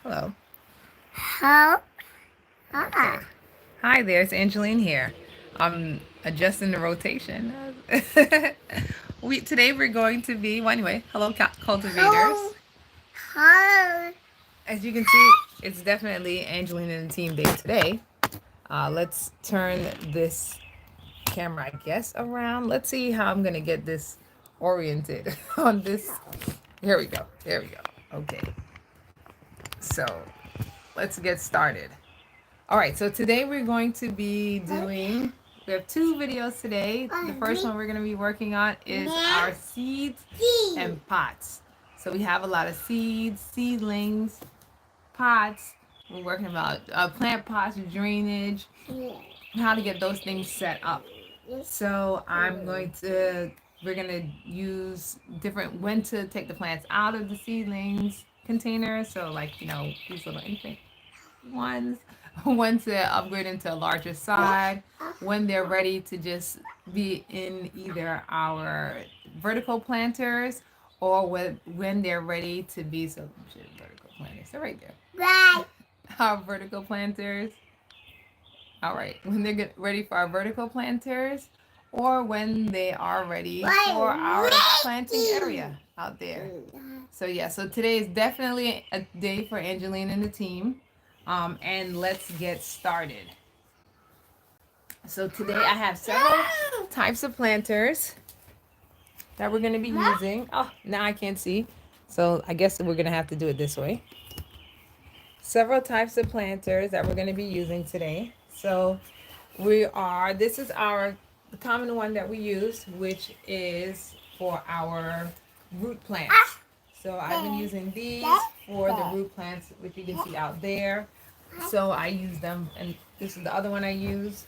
Hello. How? Okay. Hi there, it's Angeline here. I'm adjusting the rotation. Today we're going to be, well, anyway, hello How? cultivators. How? As you can see, it's definitely Angeline and the team day today. Let's turn this camera, I guess, around. Let's see how I'm gonna get this oriented on this. Here we go. There we go. Okay. So let's get started. All right, so today we're going to be doing, we have two videos today. The first one we're going to be working on is our seeds and pots. So we have a lot of seeds, seedlings, pots. We're working about plant pots, drainage, how to get those things set up. So we're going to use different, when to take the plants out of the seedlings container. So like, these little infant ones, when to upgrade into a larger size, when they're ready to just be in either our vertical planters or when they're ready to be, so vertical planters, they're right there. Right. Our vertical planters. All right, when they're ready for our vertical planters or when they are ready for our planting area out there. So yeah, so today is definitely a day for Angeline and the team. And let's get started. So today I have several types of planters that we're going to be using. Oh, now I can't see. So I guess we're going to have to do it this way. Several types of planters that we're going to be using today. So this is the common one that we use, which is for our root plants. So I've been using these for the root plants, which you can see out there. So I use them, and this is the other one I use.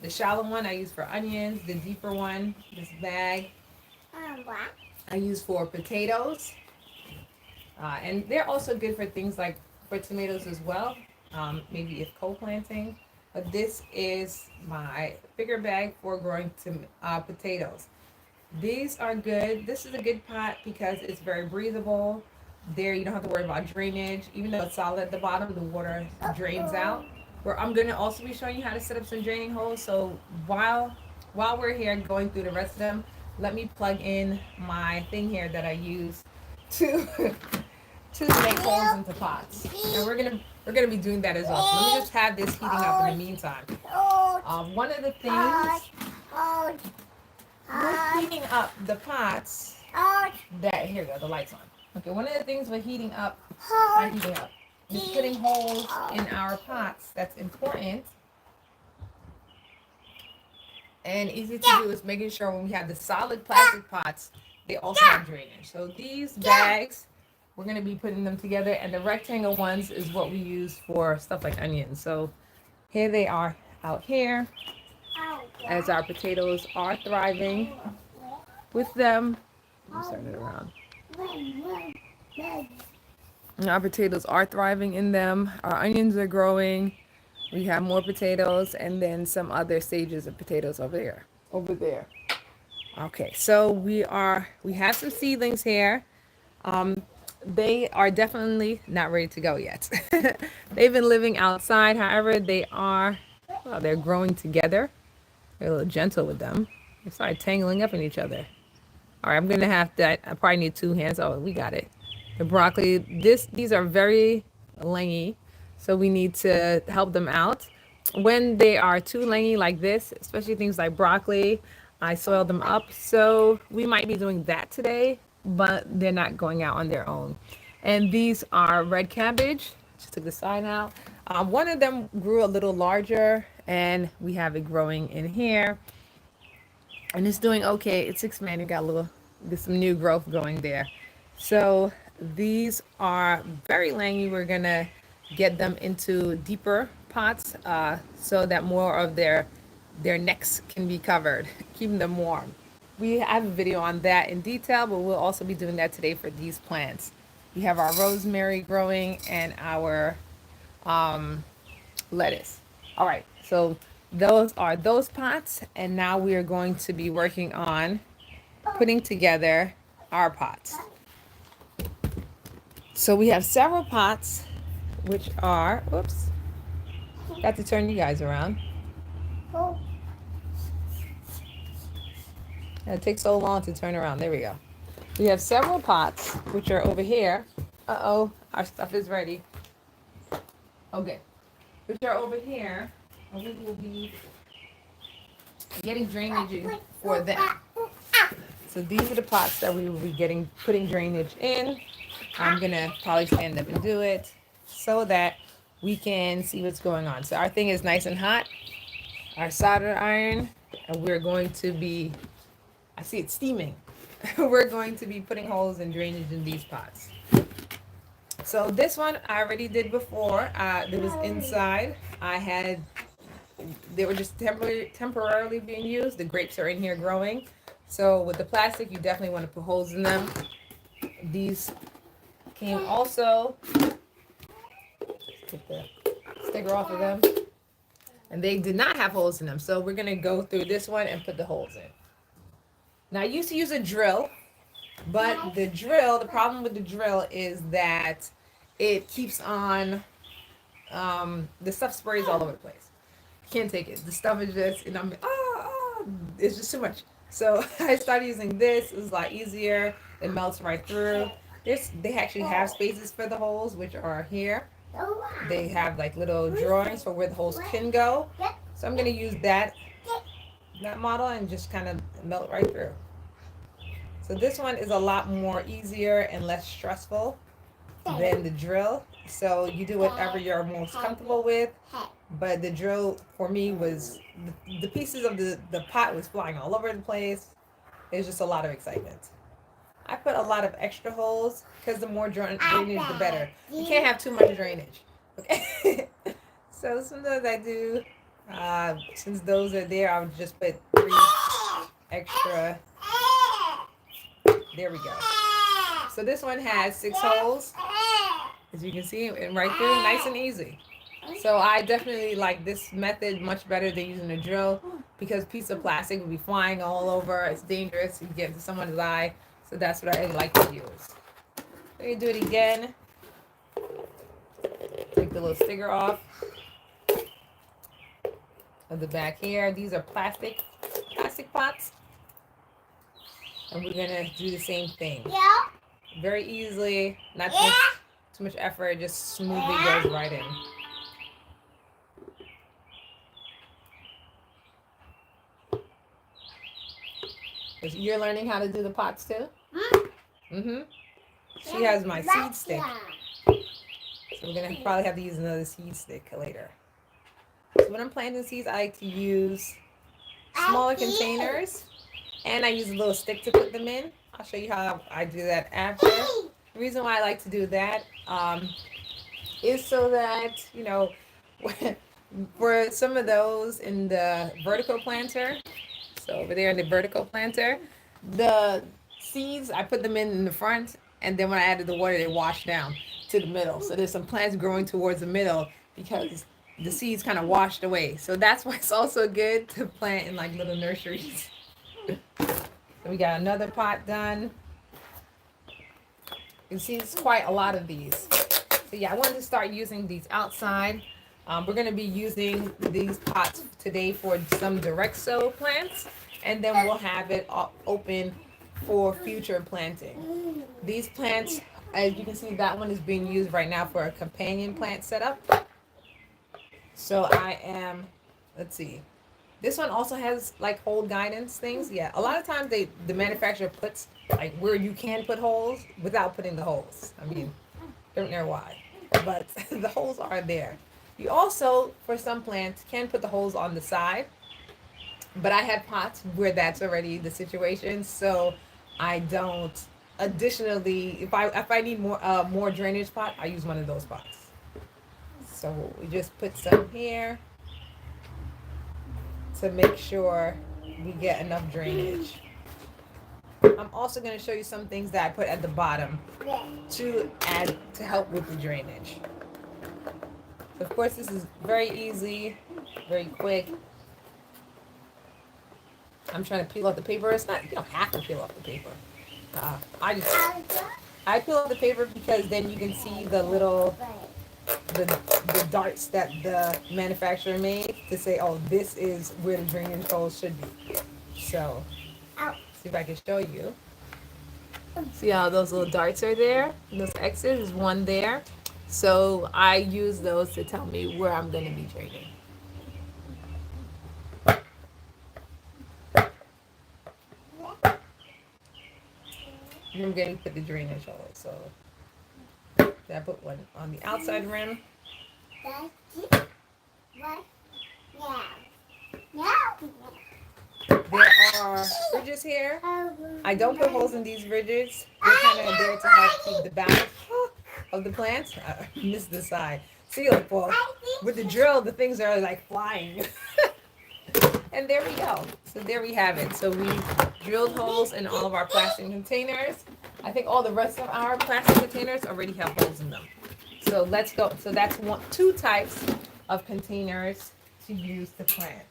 The shallow one I use for onions. The deeper one, this bag, I use for potatoes. And they're also good for things like for tomatoes as well, maybe if co-planting. But this is my bigger bag for growing potatoes. These are good. This is a good pot because it's very breathable. There, you don't have to worry about drainage. Even though it's solid at the bottom, the water drains out. Where I'm going to also be showing you how to set up some draining holes. So while we're here going through the rest of them, let me plug in my thing here that I use to to make holes into pots. And we're gonna be doing that as well. So let me just have this heating up in the meantime. One of the things with heating up the pots, that here we go, the lights on. Okay, one of the things with not heating up, is putting holes in our pots. That's important and easy to do, is making sure when we have the solid plastic pots, they also have drainage. So these bags, we're gonna be putting them together, and the rectangle ones is what we use for stuff like onions. So here they are out here as our potatoes are thriving with them. Let me turn it around. Our potatoes are thriving in them. Our onions are growing. We have more potatoes and then some other stages of potatoes over there. Over there. Okay, so we have some seedlings here. Um, they are definitely not ready to go yet. They've been living outside. However, they're growing together. They're a little gentle with them. They started tangling up in each other. All right, I'm gonna have to. I probably need two hands. Oh, we got it. The broccoli. These are very langy, so we need to help them out. When they are too langy like this, especially things like broccoli, I soil them up. So we might be doing that today, but they're not going out on their own. And these are red cabbage. Just took the side out. One of them grew a little larger, and we have it growing in here and it's doing okay. It's expanding, got some new growth going there. So these are very langy. We're gonna get them into deeper pots so that more of their necks can be covered, keeping them warm. We have a video on that in detail, but we'll also be doing that today for these plants. We have our rosemary growing and our lettuce. All right, so those are those pots, and now we are going to be working on putting together our pots. So we have several pots which are, whoops, got to turn you guys around. It takes so long to turn around. There we go. We have several pots, which are over here. Uh-oh, our stuff is ready. Okay, which are over here. And we will be getting drainage for them. So these are the pots that we will be putting drainage in. I'm gonna probably stand up and do it so that we can see what's going on. So our thing is nice and hot, our solder iron, and we're going to be, I see it steaming. We're going to be putting holes and drainage in these pots. So this one I already did before. It was inside. They were just temporarily being used. The grapes are in here growing. So with the plastic, you definitely want to put holes in them. These came also, take the sticker off of them, and they did not have holes in them. So we're gonna go through this one and put the holes in. Now I used to use a drill, but the problem with the drill is that it keeps on, the stuff sprays all over the place. Can't take it. The stuff is just, and it's just too much. So I started using this. It was a lot easier. It melts right through. They actually have spaces for the holes, which are here. They have like little drawings for where the holes can go. So I'm gonna use that model and just kind of melt right through. So this one is a lot more easier and less stressful than the drill. So you do whatever you're most comfortable with. But the drill for me was, the pieces of the pot was flying all over the place. It was just a lot of excitement. I put a lot of extra holes because the more drainage, the better. You can't have too much drainage. Okay. So sometimes I do, since those are there, I would just put 3 extra. There we go. So this one has 6 holes, as you can see, and right through, nice and easy. So I definitely like this method much better than using a drill, because piece of plastic will be flying all over. It's dangerous. You get into someone's eye. So that's what I like to use. So you do it again. Take the little sticker off of the back here. These are plastic pots. And we're gonna do the same thing. Very easily, not too much effort, just smoothly goes right in. You're learning how to do the pots too? Mm-hmm. She has my seed stick. So we're going to probably have to use another seed stick later. So when I'm planting seeds, I like to use smaller containers. And I use a little stick to put them in. I'll show you how I do that after. The reason why I like to do that is so that, for some of those in the vertical planter, so over there in the vertical planter, the seeds, I put them in the front, and then when I added the water, they wash down to the middle. So there's some plants growing towards the middle because the seeds kind of washed away. So that's why it's also good to plant in like little nurseries. So we got another pot done. You can see it's quite a lot of these. So yeah, I wanted to start using these outside. We're going to be using these pots today for some direct sow plants, and then we'll have it open for future planting. These plants, as you can see, that one is being used right now for a companion plant setup. So let's see. This one also has like hole guidance things. Yeah, a lot of times the manufacturer puts like where you can put holes without putting the holes. I mean, don't know why, but the holes are there. You also, for some plants, can put the holes on the side, but I have pots where that's already the situation, so I don't. Additionally, if I need more drainage pot, I use one of those pots. So we just put some here to make sure we get enough drainage. I'm also going to show you some things that I put at the bottom to help with the drainage. Of course, this is very easy, very quick. I'm trying to peel off the paper. It's not, you don't have to peel off the paper. I peel off the paper because then you can see the little the darts that the manufacturer made to say, oh, this is where the drainage hole should be. So, see if I can show you. See how those little darts are there? Those X's, there's one there. So I use those to tell me where I'm going to be draining. I'm going to put the drainage hole. So I put one on the outside rim. There are ridges here. I don't put holes in these ridges. They're kind of there to help keep the balance of the plants. I missed the side. See, Paul, with the drill, the things are like flying. And there we go. So there we have it. So we drilled holes in all of our plastic containers. I think all the rest of our plastic containers already have holes in them. So let's go. So that's two types of containers to use to plant.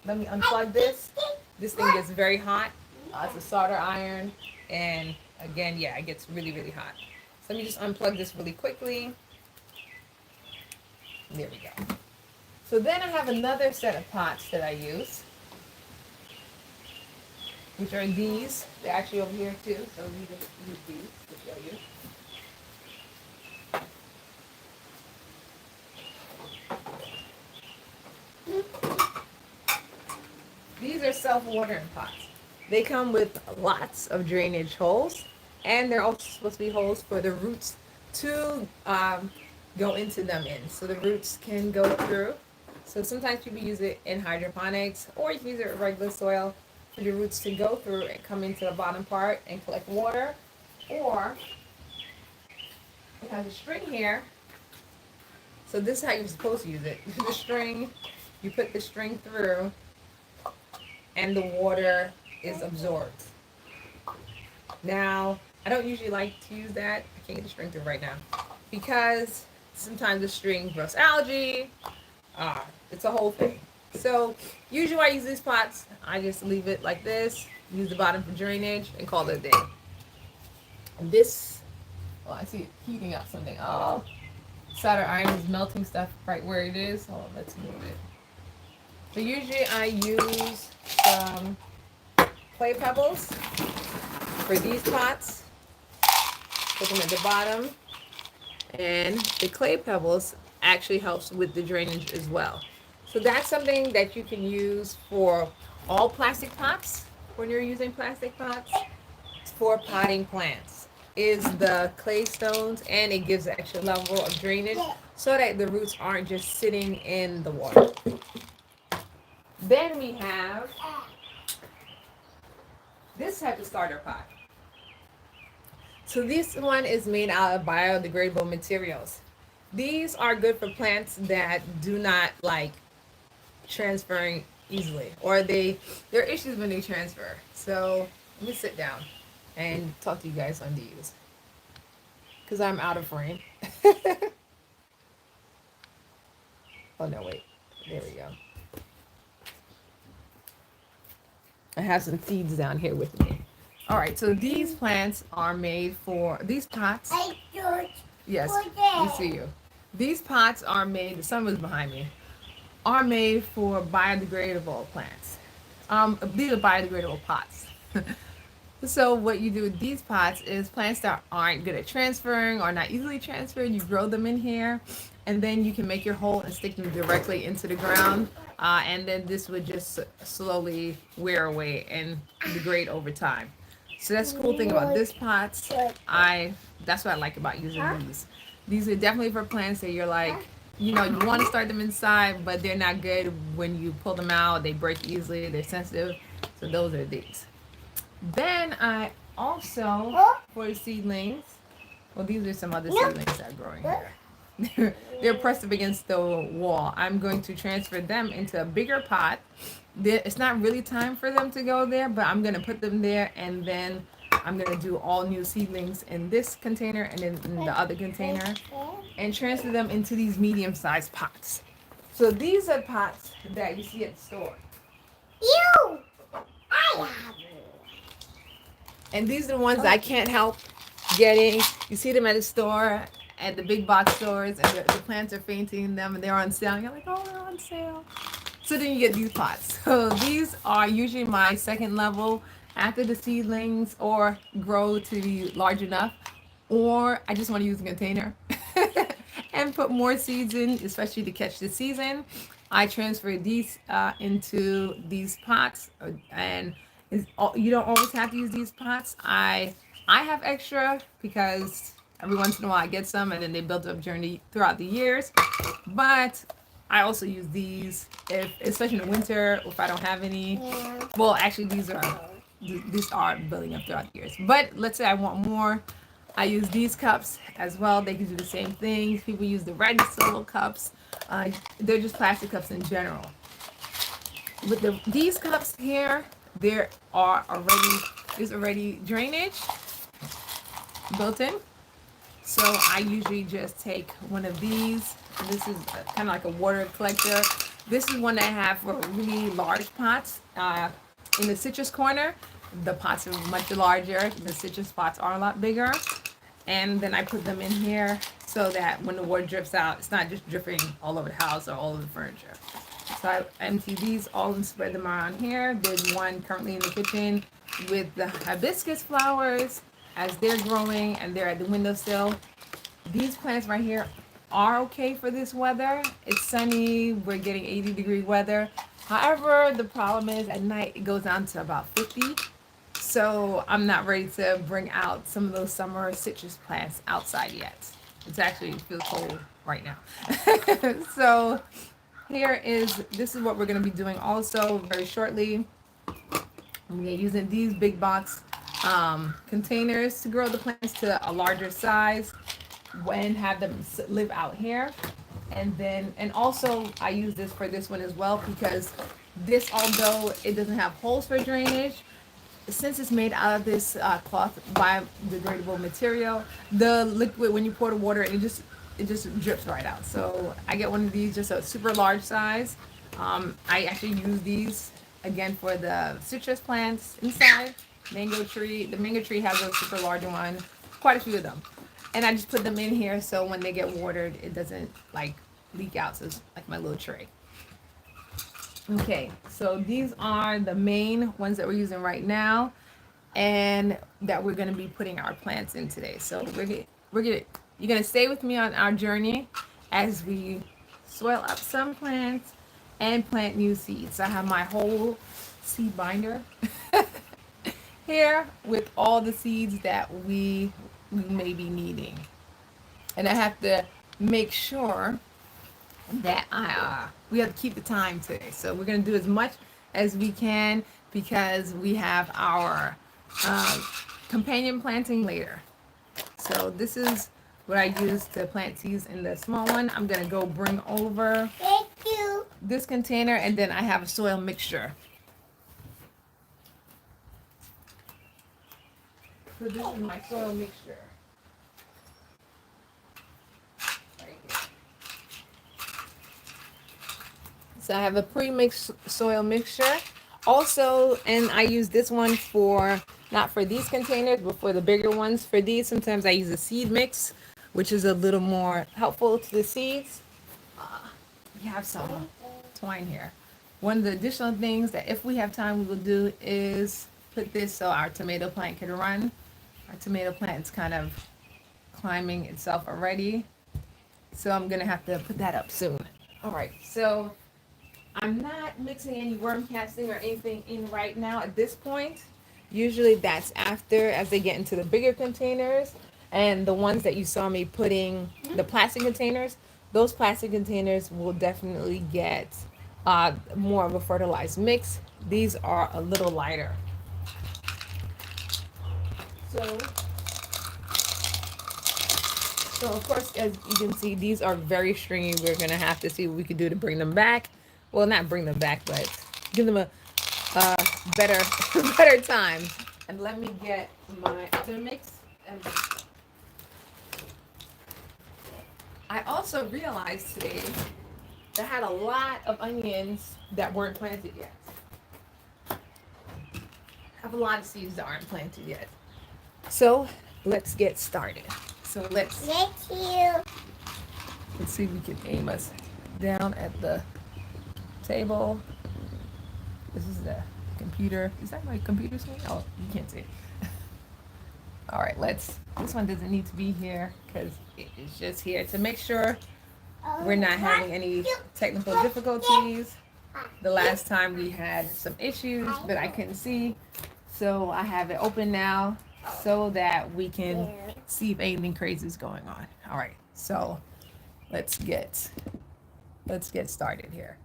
Let me unplug this. This thing gets very hot. It's a solder iron. And again, yeah, it gets really, really hot. So let me just unplug this really quickly. There we go. So then I have another set of pots that I use, which are these. They're actually over here too, so we can use these to show you. These are self-watering pots. They come with lots of drainage holes, and they're also supposed to be holes for the roots to go into them in, so the roots can go through. So sometimes people use it in hydroponics, or you can use it in regular soil for the roots to go through and come into the bottom part and collect water. Or it has a string here. So this is how you're supposed to use it. The string, you put the string through, and the water is absorbed. Now, I don't usually like to use that. I can't get the string through right now because sometimes the string grows algae. It's a whole thing. So usually when I use these pots, I just leave it like this, use the bottom for drainage, and call it a day. And this, oh, I see it heating up something. Oh, solder iron is melting stuff right where it is. Hold on, let's move it. So usually I use some clay pebbles for these pots. Put them at the bottom. And the clay pebbles actually helps with the drainage as well. So that's something that you can use for all plastic pots when you're using plastic pots for potting plants. Is the clay stones, and it gives an extra level of drainage so that the roots aren't just sitting in the water. Then we have this type of starter pot. So this one is made out of biodegradable materials. These are good for plants that do not like transferring easily, or there are issues when they transfer. So let me sit down and talk to you guys on these because I'm out of frame. Oh no, wait. There we go. I have some seeds down here with me. All right, so these plants are made for, these pots. Yes, we see you. These pots are made, the sun was behind me, are made for biodegradable plants. These are biodegradable pots. So what you do with these pots is plants that aren't good at transferring or not easily transferred, you grow them in here, and then you can make your hole and stick them directly into the ground. And then this would just slowly wear away and degrade over time. So that's the cool thing about this pots. That's what I like about using these. These are definitely for plants that you're like, you know, you want to start them inside, but they're not good when you pull them out. They break easily. They're sensitive. So those are these. Then I also, for the seedlings, well, these are some other seedlings that are growing here. They're pressed up against the wall. I'm going to transfer them into a bigger pot. It's not really time for them to go there, but I'm going to put them there, and then I'm going to do all new seedlings in this container and then in the other container and transfer them into these medium-sized pots. So these are pots that you see at the store. And these are the ones I can't help getting. You see them at the store at the big box stores and the plants are fainting them and they're on sale. And you're like, oh, they're on sale. So then you get these pots. So these are usually my second level after the seedlings or grow to be large enough, or I just want to use a container and put more seeds in, especially to catch the season. I transfer these into these pots, and you don't always have to use these pots. I have extra because every once in a while I get some, and then they build up throughout the years. But I also use these if, especially in the winter, if I don't have any. Well, actually, these are building up throughout the years. But let's say I want more. I use these cups as well. They can do the same thing. People use the red solo cups. They're just plastic cups in general. With these cups here, there's already drainage built in. So I usually just take one of these. This is kind of like a water collector. This is one that I have for really large pots. In the citrus corner, the pots are much larger. The citrus pots are a lot bigger. And then I put them in here so that when the water drips out, it's not just dripping all over the house or all over the furniture. So I empty these all and spread them around here. There's one currently in the kitchen with the hibiscus flowers as they're growing and they're at the windowsill. These plants right here are okay for this weather. It's sunny, we're getting 80-degree weather. However, the problem is at night it goes down to about 50. So I'm not ready to bring out some of those summer citrus plants outside yet. It's actually feels cold right now. So this is what we're going to be doing also very shortly. I'm using these big box containers to grow the plants to a larger size and have them live out here. And also I use this for this one as well because this, although it doesn't have holes for drainage, since it's made out of this cloth biodegradable material, the liquid, when you pour the water, it just drips right out. So I get one of these, just a super large size. I actually use these again for the citrus plants inside. Mango tree, the mango tree has a super large one, quite a few of them. And I just put them in here so when they get watered, it doesn't like leak out. So it's like my little tray. Okay, so these are the main ones that we're using right now and that we're going to be putting our plants in today. So you're going to stay with me on our journey as we soil up some plants and plant new seeds. I have my whole seed binder here with all the seeds that we may be needing. And I have to make sure that we have to keep the time today. So we're going to do as much as we can because we have our companion planting later. So this is what I use to plant seeds in the small one. I'm going to go bring over this container, and then I have a soil mixture. So this is my soil mixture. So I have a pre-mixed soil mixture. Also, and I use this one for, not for these containers, but for the bigger ones. For these, sometimes I use a seed mix, which is a little more helpful to the seeds. We have some twine here. One of the additional things that if we have time we will do is put this so our tomato plant can run. Our tomato plant is kind of climbing itself already. So I'm going to have to put that up soon. All right, so I'm not mixing any worm casting or anything in right now at this point. Usually that's after, as they get into the bigger containers. And the ones that you saw me putting, the plastic containers, those plastic containers will definitely get more of a fertilized mix. These are a little lighter. So of course, as you can see, these are very stringy. We're going to have to see what we can do to bring them back. Well, not bring them back, but give them a better time. And let me get my other mix. I also realized today that I had a lot of onions that weren't planted yet. I have a lot of seeds that aren't planted yet. So let's get started. So let's see if we can aim us down at the table. This is the computer. Is that my computer screen? Oh, you can't see it. All right, this one doesn't need to be here because it is just here to make sure we're not having any technical difficulties. The last time we had some issues, but I couldn't see. So I have it open now so that we can see if anything crazy is going on. All right, so let's get started here.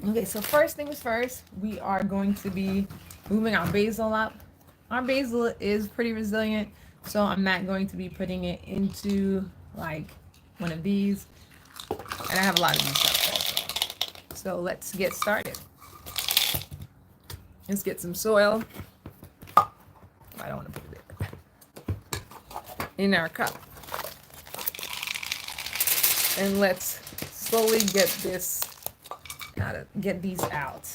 Okay, so first things first, we are going to be moving our basil up. Our basil is pretty resilient, so I'm not going to be putting it into like one of these. And I have a lot of these stuff also. So let's get started. Let's get some soil. I don't want to put it there. In our cup. And let's slowly get these out.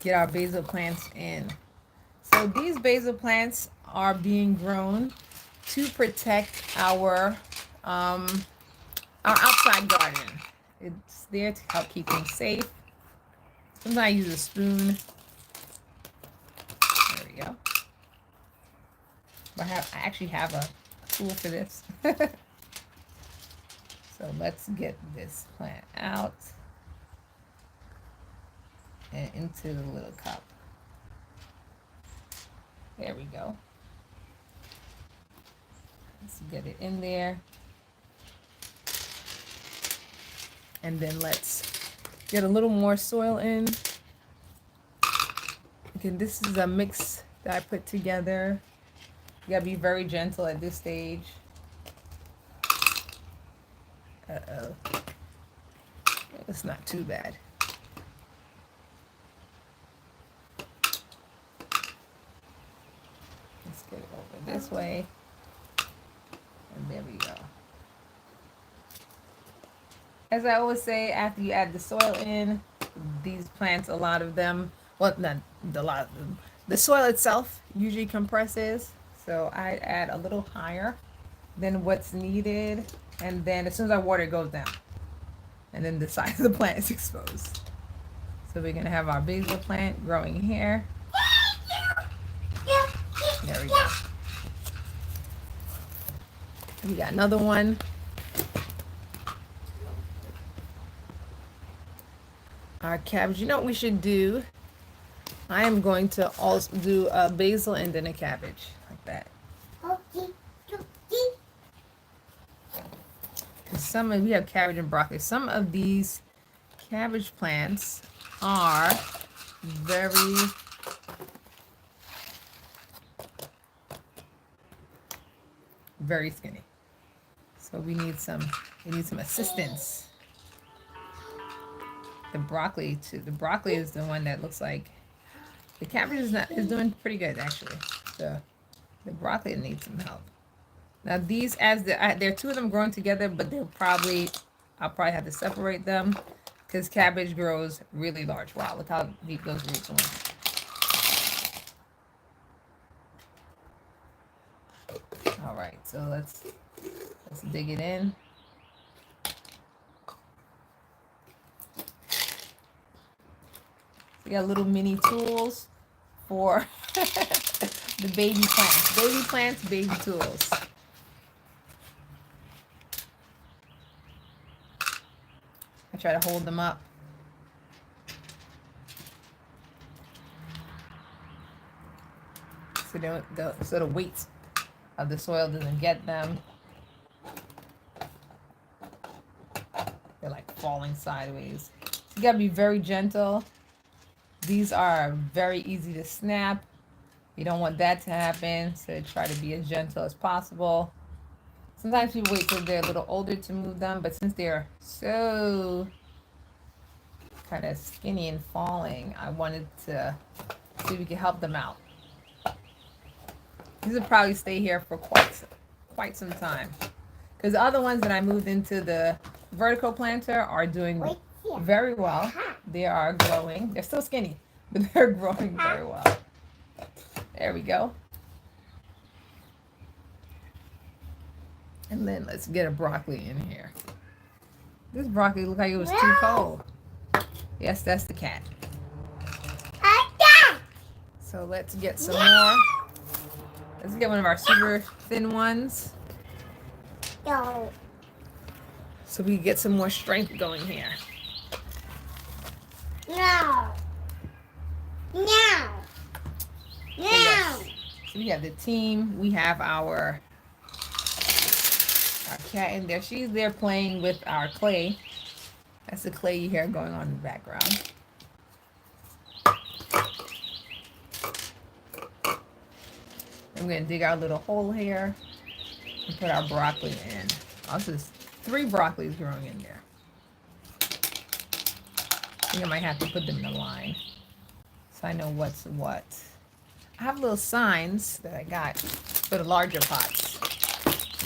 Get our basil plants in. So these basil plants are being grown to protect our outside garden. It's there to help keep things safe. Sometimes I use a spoon. There we go. I actually have a tool for this. So let's get this plant out and into the little cup. There we go. Let's get it in there. And then let's get a little more soil in. Again, this is a mix that I put together. You gotta be very gentle at this stage. Uh-oh. It's not too bad. Let's get it over this way. And there we go. As I always say, after you add the soil in, these plants, a lot of them, well, not a lot of them, the soil itself usually compresses. So I add a little higher than what's needed. And then as soon as I water, it goes down. And then the side of the plant is exposed. So we're going to have our basil plant growing here. There we go. We got another one. Our cabbage. You know what we should do? I am going to also do a basil and then a cabbage. Like that. We have cabbage and broccoli. Some of these cabbage plants are very skinny. So we need some assistance. The broccoli too. The broccoli is the one that looks like the cabbage is doing pretty good actually. So the broccoli needs some help. Now these, there are two of them growing together, but I'll probably have to separate them because cabbage grows really large. Wow, look how deep those roots went. All right, so let's dig it in. We got little mini tools for the baby plants. Baby plants, baby tools. I try to hold them up. So the weight of the soil doesn't get them. They're like falling sideways. So you gotta be very gentle. These are very easy to snap. You don't want that to happen, so try to be as gentle as possible. Sometimes you wait till they're a little older to move them, but since they're so kind of skinny and falling, I wanted to see if we could help them out. These will probably stay here for quite some time. Because the other ones that I moved into the vertical planter are doing very well. They are growing. They're still skinny, but they're growing very well. There we go. And then let's get a broccoli in here. This broccoli looked like it was too cold. Yes, that's the cat. So let's get some more. Let's get one of our super thin ones. So we can get some more strength going here. No. No. So yes. So we have the team. We have our cat in there. She's there playing with our clay. That's the clay you hear going on in the background. And we're going to dig our little hole here and put our broccoli in. Also, there's 3 broccolis growing in there. I think I might have to put them in a line so I know what's what. I have little signs that I got for the larger pots.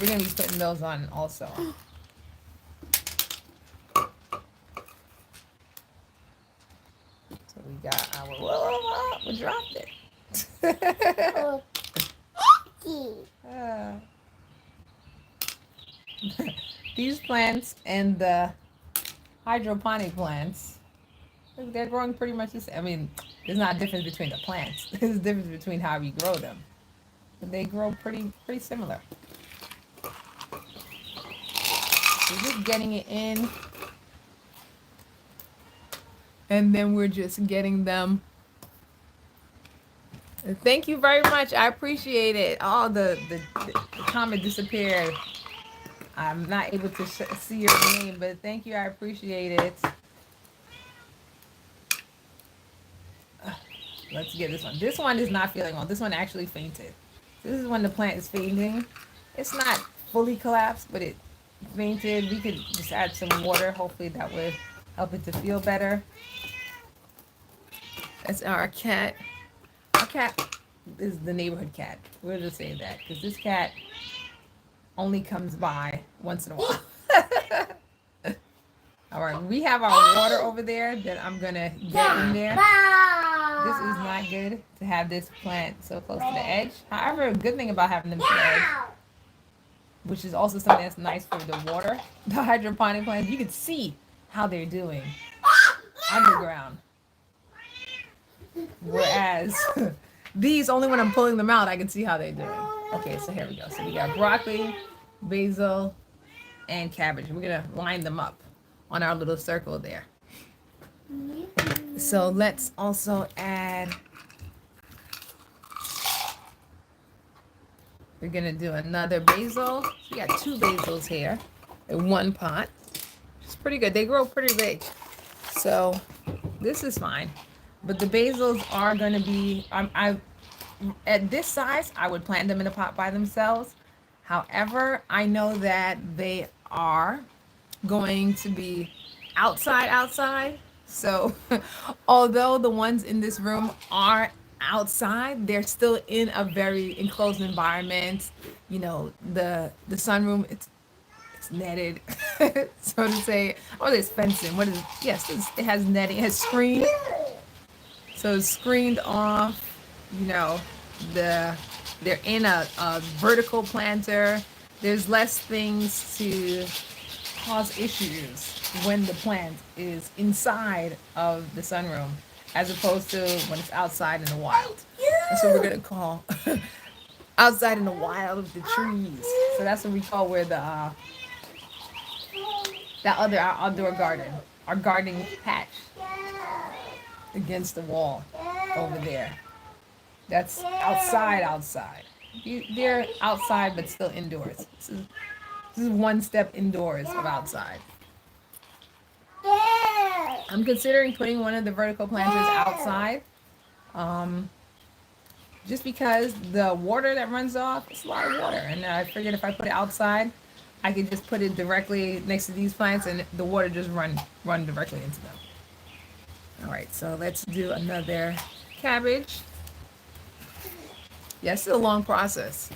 We're going to be putting those on also. So we got our, whoa, we dropped it. These plants and the hydroponic plants, they're growing pretty much the same. I mean, there's not a difference between the plants. There's a difference between how we grow them. But they grow pretty similar. We're just getting it in. And then we're just getting them. Thank you very much. I appreciate it. Oh, the comment disappeared. I'm not able to see your name, but thank you. I appreciate it. Let's get this one. This one is not feeling well. This one actually fainted. This is when the plant is fainting. It's not fully collapsed, but it fainted. We could just add some water. Hopefully that would help it to feel better. That's our cat. Our cat is the neighborhood cat. We'll just say that because this cat only comes by once in a while. All right, we have our water over there that I'm gonna get in there. This is not good to have this plant so close to the edge. However, a good thing about having them to the edge, which is also something that's nice for the water, the hydroponic plants, you can see how they're doing underground. Whereas these, only when I'm pulling them out, I can see how they're doing. Okay, so here we go. So we got broccoli, basil, and cabbage. We're gonna line them up on our little circle there. So let's also add, we're gonna do another basil. We got 2 basils here in one pot. It's pretty good. They grow pretty big. So this is fine. But the basils are gonna be, at this size, I would plant them in a pot by themselves. However, I know that they are going to be outside. So although the ones in this room are outside, they're still in a very enclosed environment. You know, the sunroom, it's netted, so to say. Or there's fencing. What is it? Yes, it has netting, it has screen. So it's screened off. You know, they're in a vertical planter. There's less things to cause issues when the plant is inside of the sunroom as opposed to when it's outside in the wild. That's what we're gonna call outside in the wild of the trees. So that's what we call where the our outdoor garden, our gardening patch against the wall over there. That's outside. They're outside but still indoors. This is one step indoors of outside. I'm considering putting one of the vertical planters outside. Just because the water that runs off, it's a lot of water. And I figured if I put it outside, I could just put it directly next to these plants and the water just run directly into them. All right, so let's do another cabbage. Yeah, it's still a long process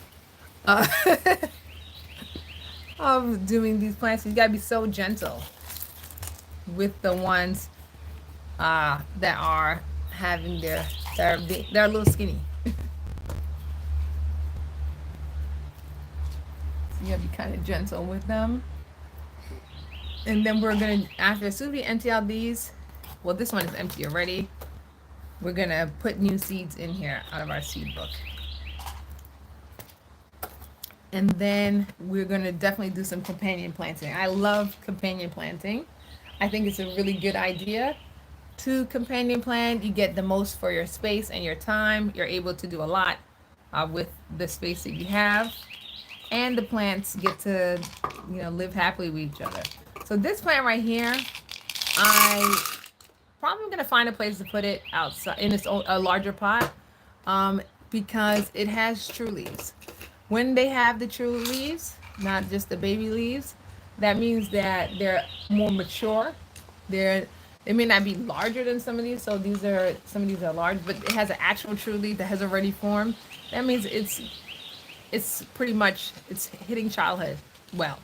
of doing these plants. You gotta be so gentle with the ones that are having they're a little skinny. You gotta be kind of gentle with them. And then we're gonna, after, as soon as we empty out these, well, this one is empty already. We're gonna put new seeds in here out of our seed book. And then we're gonna definitely do some companion planting. I love companion planting. I think it's a really good idea to companion plant. You get the most for your space and your time. You're able to do a lot with the space that you have. And the plants get to, live happily with each other. So this plant right here, I probably gonna find a place to put it outside in a larger pot, because it has true leaves. When they have the true leaves, not just the baby leaves, that means that they're more mature. They may not be larger than some of these, so some of these are large, but it has an actual true leaf that has already formed. That means it's pretty much, it's hitting childhood. Well,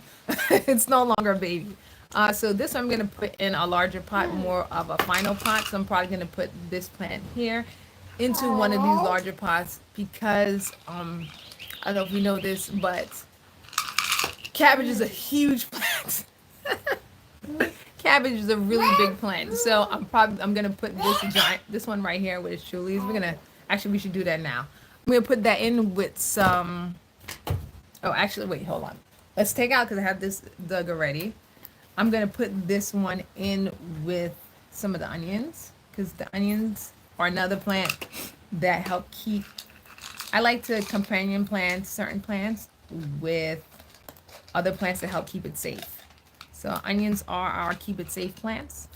it's no longer a baby. So this I'm gonna put in a larger pot, more of a final pot. So I'm probably gonna put this plant here into one of these larger pots because I don't know if you know this, but cabbage is a huge plant. Cabbage is a really big plant. So I'm gonna put this one right here with its true leaves. We should do that now. I'm gonna put that in with some. Oh, actually, wait, hold on. Let's take out, because I have this dug already. I'm gonna put this one in with some of the onions, because the onions are another plant that help keep. I like to companion plant certain plants with other plants to help keep it safe. So onions are our keep it safe plants.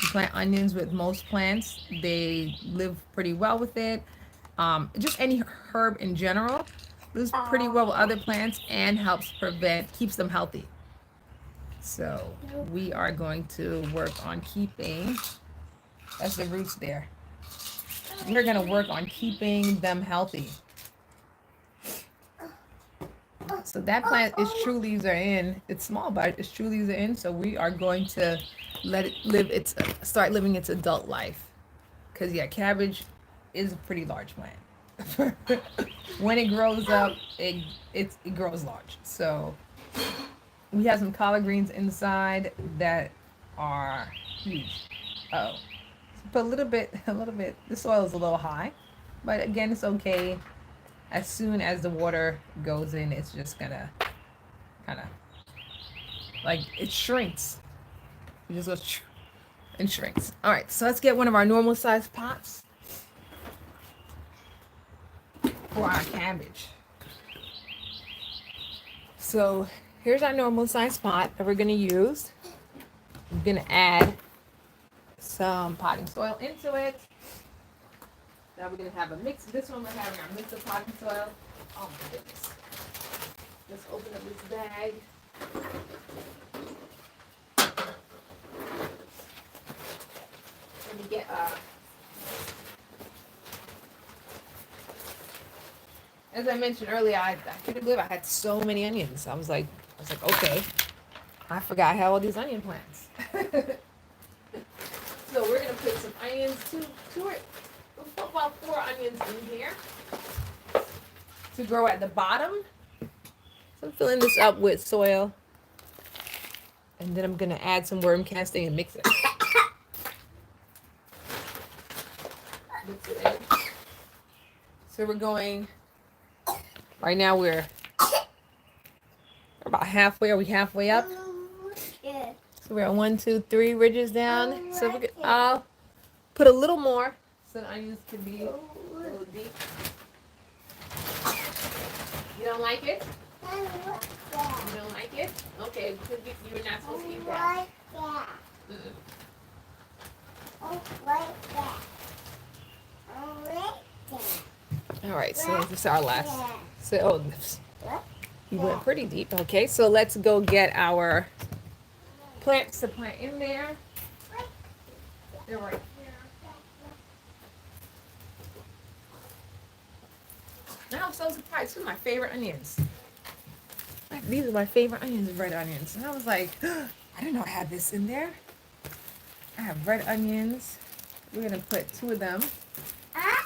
You plant onions with most plants, they live pretty well with it. Just any herb in general lives pretty well with other plants and keeps them healthy. So we are going to work on keeping, that's the roots there. We're going to work on keeping them healthy. So that plant, its true leaves are in. It's small, but its true leaves are in. So we are going to let it start living its adult life. Because yeah, cabbage is a pretty large plant. When it grows up, it grows large. So we have some collard greens inside that are huge. Oh, but a little bit. The soil is a little high, but again, it's okay. As soon as the water goes in, it's just gonna kind of like it shrinks. It just goes and shrinks. All right, so let's get one of our normal size pots for our cabbage. So here's our normal size pot that we're gonna use. I'm gonna add some potting soil into it. Now we're gonna have a mix. This one we're having our mix of potting soil. Oh my goodness. Let's open up this bag. Let me get as I mentioned earlier, I couldn't believe I had so many onions. I was like, okay, I forgot I had all these onion plants. So we're gonna put some onions, about 4 onions in here to grow at the bottom. So I'm filling this up with soil, and then I'm gonna add some worm casting and mix it. Mix it in. So we're going. Right now we're about halfway. Are we halfway up? So we're at 1, 2, 3 ridges down. So I'll put a little more so the onions can be a little deep. You don't like it? You don't like it? Okay, because you're not supposed to eat that. All right, so this is our last. So you went pretty deep. Okay, so let's go get our plants to plant in there. They're right here. Now I'm so surprised. These are my favorite onions. These are my favorite onions, red onions. And I was like, I didn't know I had this in there. I have red onions. We're gonna put 2 of them.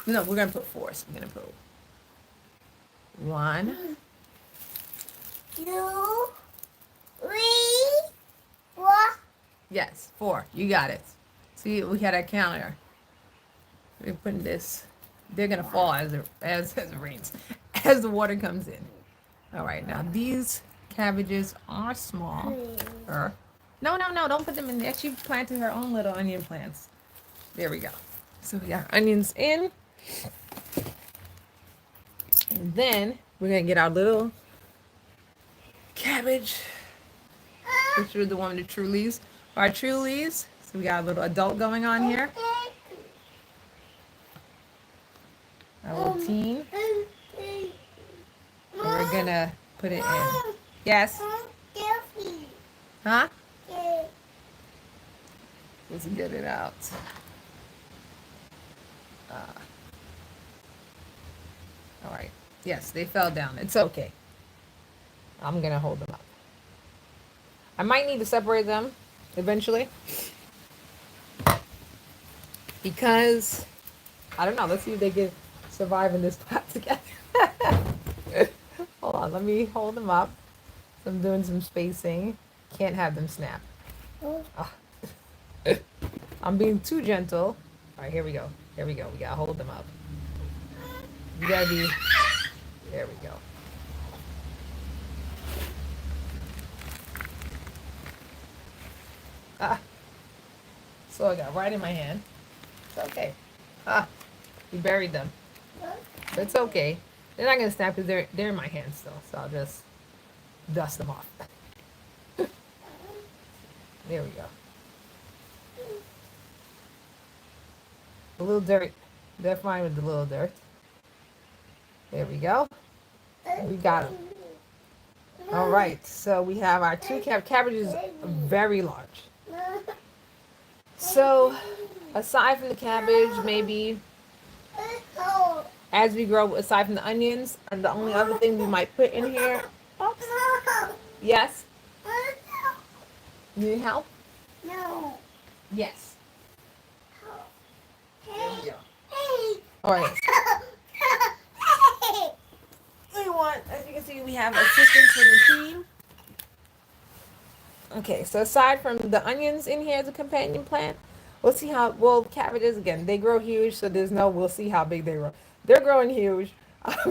No, we're gonna put 4. So we're gonna put 1, 2, 3, 4. Yes, 4. You got it. See, we had a counter. We're putting this. They're gonna fall as it rains, as the water comes in. All right, now these cabbages are small. No, no, no, don't put them in there. She planted her own little onion plants. There we go. So we got onions in. And then we're gonna get our little cabbage, which is the one with the true leaves. Our true leaves. So we got a little adult going on here. Our little teen. And we're gonna put it in. Yes? Huh? Let's get it out. All right. Yes, they fell down. It's okay. I'm gonna hold them up. I might need to separate them eventually because I don't know. Let's see if they can survive in this pot together. Hold on. Let me hold them up. I'm doing some spacing. Can't have them snap. Ah. I'm being too gentle. All right, here we go. Here we go. We gotta hold them up. You gotta be. There we go. Ah. So I got right in my hand. It's okay. Ah. We buried them. But it's okay. They're not gonna snap because they're in my hand still. So I'll just dust them off. There we go. A little dirt. They're fine with the little dirt. There we go. We got them. All right. So we have our two cabbages, very large. So aside from the cabbage, maybe as we grow, aside from the onions, and the only other thing we might put in here. Oops. Yes. You need help? No. Yes. Hey. There we go. Hey. All right. We want, as you can see, we have assistance for the team. Okay, so aside from the onions in here as a companion plant, we'll see how, well, cabbages, again, they grow huge, so we'll see how big they grow. They're growing huge.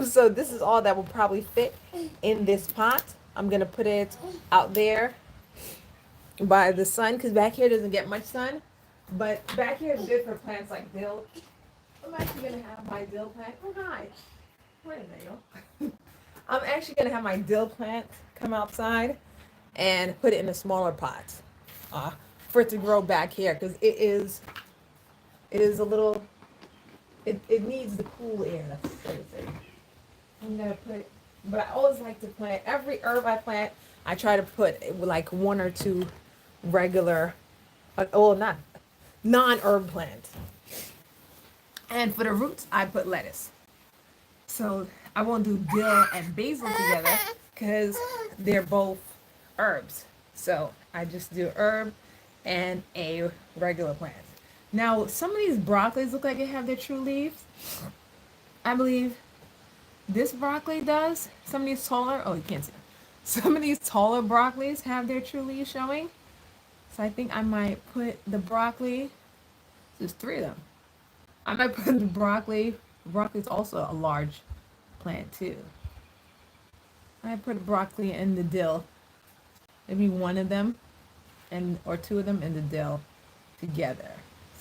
So this is all that will probably fit in this pot. I'm going to put it out there by the sun, because back here doesn't get much sun. But back here is good for plants like dill. I'm actually going to have my dill plant. Oh, hi. Where did they go? I'm actually going to have my dill plant come outside and put it in a smaller pot for it to grow back here, because it is a little, it needs the cool air. That's so to say. I'm going to put, but I always like to plant, every herb I plant, I try to put like 1 or 2 regular, not non-herb plants. And for the roots, I put lettuce. So I won't do dill and basil together because they're both herbs. So I just do herb and a regular plant. Now, some of these broccolis look like they have their true leaves. I believe this broccoli does. Some of these taller, oh, you can't see them. Some of these taller broccolis have their true leaves showing. So I think I might put the broccoli, there's 3 of them. I might put the broccoli. Broccoli is also a large plant too. I put broccoli and the dill. Maybe 1 of them or 2 of them in the dill together.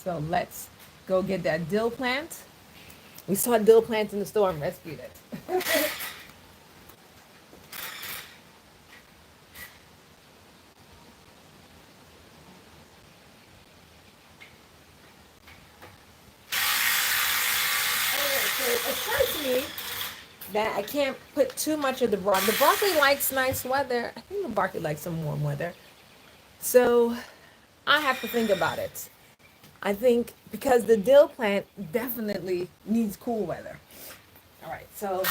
So let's go get that dill plant. We saw dill plants in the store and rescued it. It occurred to me that I can't put too much of the broccoli. The broccoli likes nice weather. I think the broccoli likes some warm weather. So I have to think about it. I think because the dill plant definitely needs cool weather. All right, so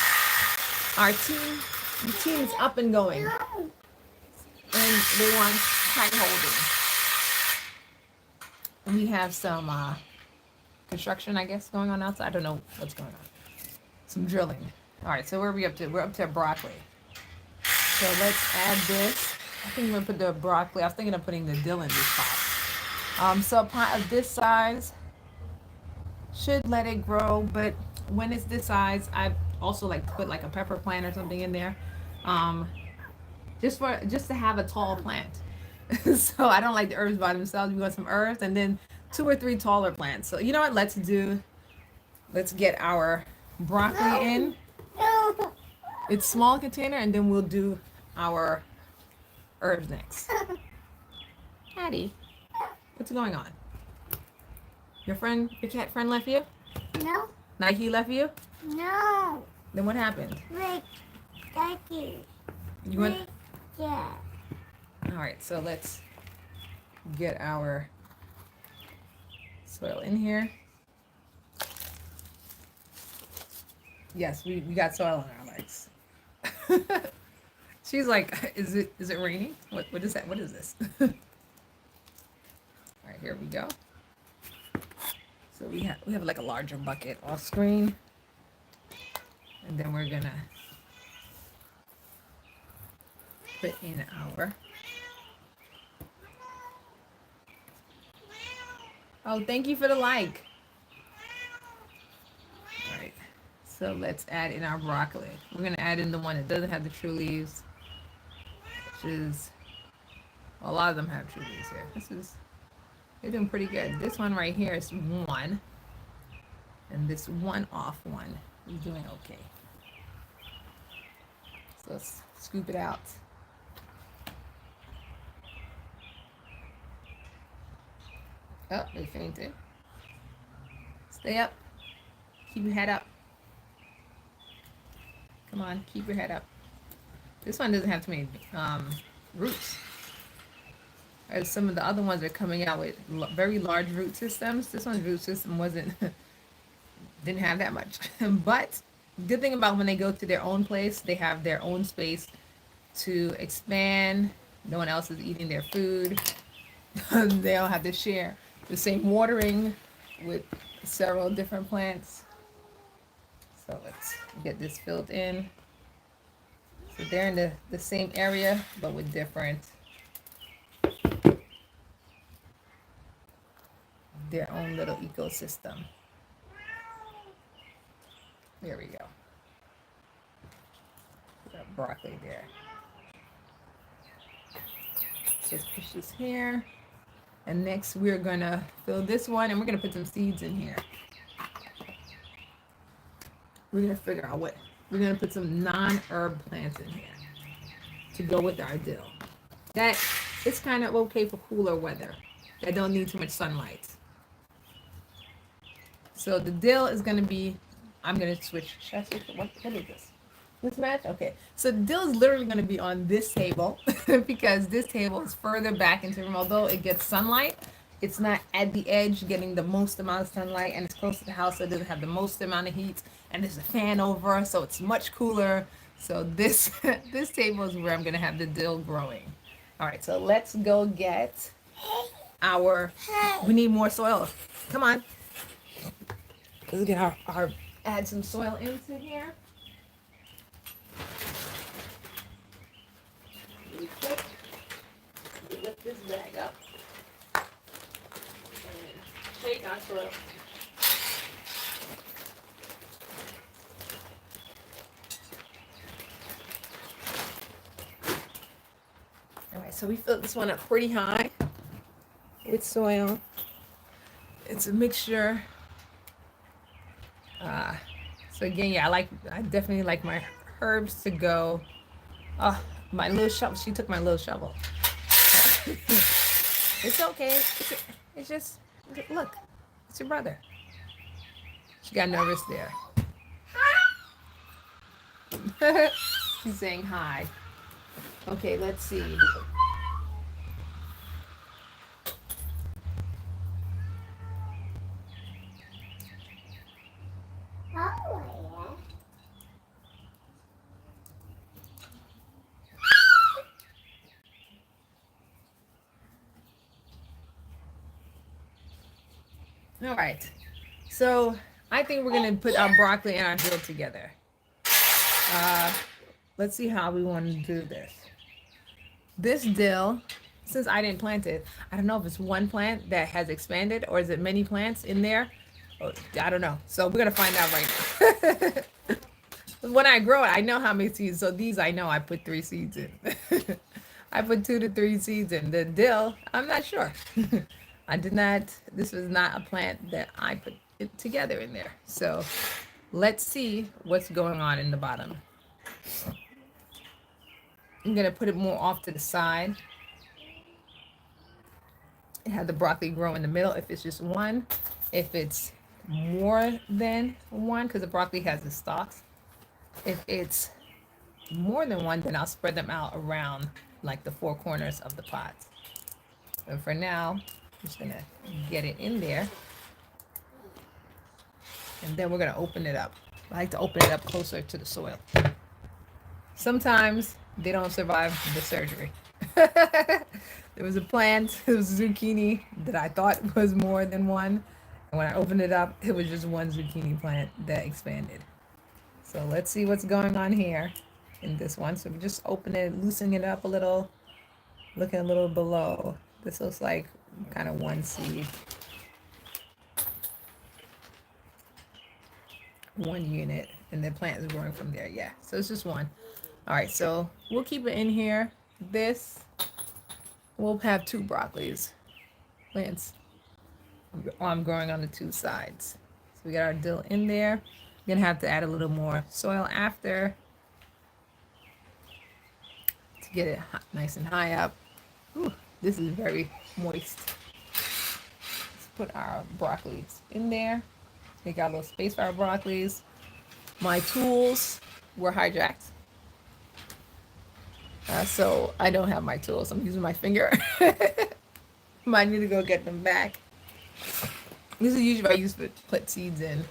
the team is up and going. And they want tight holding. We have some construction, I guess, going on outside. I don't know what's going on. Some drilling. All right, so where are we up to? We're up to broccoli. So let's add this. I think I'm gonna put the broccoli. I was thinking of putting the dill in this pot. So a pot of this size should let it grow, but when it's this size, I also like to put like a pepper plant or something in there, um, just to have a tall plant. So I don't like the herbs by themselves. We want some herbs and then 2 or 3 taller plants. So you know what? Let's get our broccoli in its small container, and then we'll do our herbs next. Addie, what's going on? Your cat friend left you? No. Nike left you? No. Then what happened? Wait. Daddy. You went. Yeah. All right, so let's get our soil in here. Yes, we got soil on our legs. She's like, is it raining? What is that? What is this? All right, here we go. So we have like a larger bucket off screen, and then we're gonna put in our. Oh, thank you for the like. All right, so let's add in our broccoli. We're gonna add in the one that doesn't have the true leaves, which is a lot of them have true leaves here. They're doing pretty good. This one right here is 1, and this one off one is doing okay. So let's scoop it out. Oh, they fainted. Stay up. Keep your head up. Come on, keep your head up. This one doesn't have too many roots. As some of the other ones are coming out with very large root systems. This one's root system didn't have that much. But good thing about when they go to their own place, they have their own space to expand. No one else is eating their food. They all have to share the same watering with several different plants. So let's get this filled in. So they're in the same area, but with different, their own little ecosystem. There we go. Put our broccoli there. Just push this here. And next we're gonna fill this one, and we're gonna put some seeds in here. We're gonna figure out we're gonna put some non-herb plants in here to go with our dill. That it's kind of okay for cooler weather that don't need too much sunlight. So the dill is gonna be. I'm gonna switch. Should I switch? What is this? This match? Okay. So the dill is literally gonna be on this table because this table is further back into the room. Although it gets sunlight, it's not at the edge getting the most amount of sunlight, and it's close to the house, so it doesn't have the most amount of heat. And there's a fan over, so it's much cooler. So this this table is where I'm gonna have the dill growing. All right. So let's go get our. We need more soil. Come on. Let's get our add some soil into here. Really quick. Lift this bag up and shake our soil. All right, so we filled this one up pretty high with soil. It's a mixture. So again, yeah, I definitely like my herbs to go. My little shovel. She took my little shovel. It's okay. It's just look. It's your brother. She got nervous there. She's saying hi. Okay, let's see. All right. So I think we're gonna put our broccoli and our dill together. let's see how we want to do this. This dill, since I didn't plant it, I don't know if it's one plant that has expanded or is it many plants in there. Oh, I don't know. So we're gonna find out right now. When I grow it, I know how many seeds. So these I know I put 3 seeds in. I put 2 to 3 seeds in. The dill, I'm not sure. I did not, this was not a plant that I put it together in there. So let's see what's going on in the bottom. I'm gonna put it more off to the side. And have the broccoli grow in the middle if it's just one. If it's more than one, because the broccoli has the stalks. If it's more than one, then I'll spread them out around like the 4 corners of the pot. And for now, I'm just gonna get it in there. And then we're gonna open it up. I like to open it up closer to the soil. Sometimes they don't survive the surgery. There was a plant, it was zucchini that I thought was more than one. And when I opened it up, it was just one zucchini plant that expanded. So let's see what's going on here in this one. So we just open it, loosen it up a little, looking a little below. This looks like kind of one seed. One unit, and the plant is growing from there. Yeah, so it's just one. All right, so we'll keep it in here. This, we'll have 2 broccolis plants. I'm growing on the 2 sides. So we got our dill in there. We're gonna have to add a little more soil after to get it nice and high up. Ooh, this is very moist. Let's put our broccolis in there. Make our little space for our broccolis. My tools were hijacked. So I don't have my tools. I'm using my finger. Might need to go get them back. This is usually what I use to put seeds in.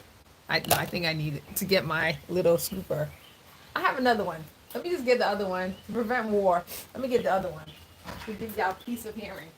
I think I need it to get my little scooper. I have another one. Let me just get the other one to prevent war. Let me get the other one to give y'all peace of hearing.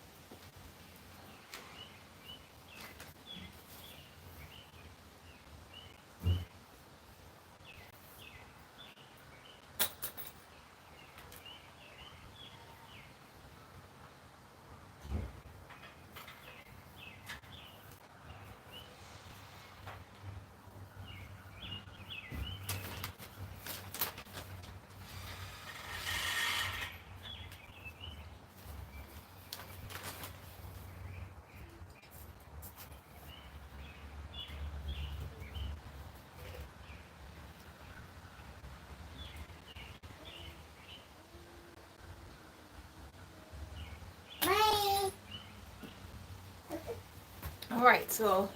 All right, so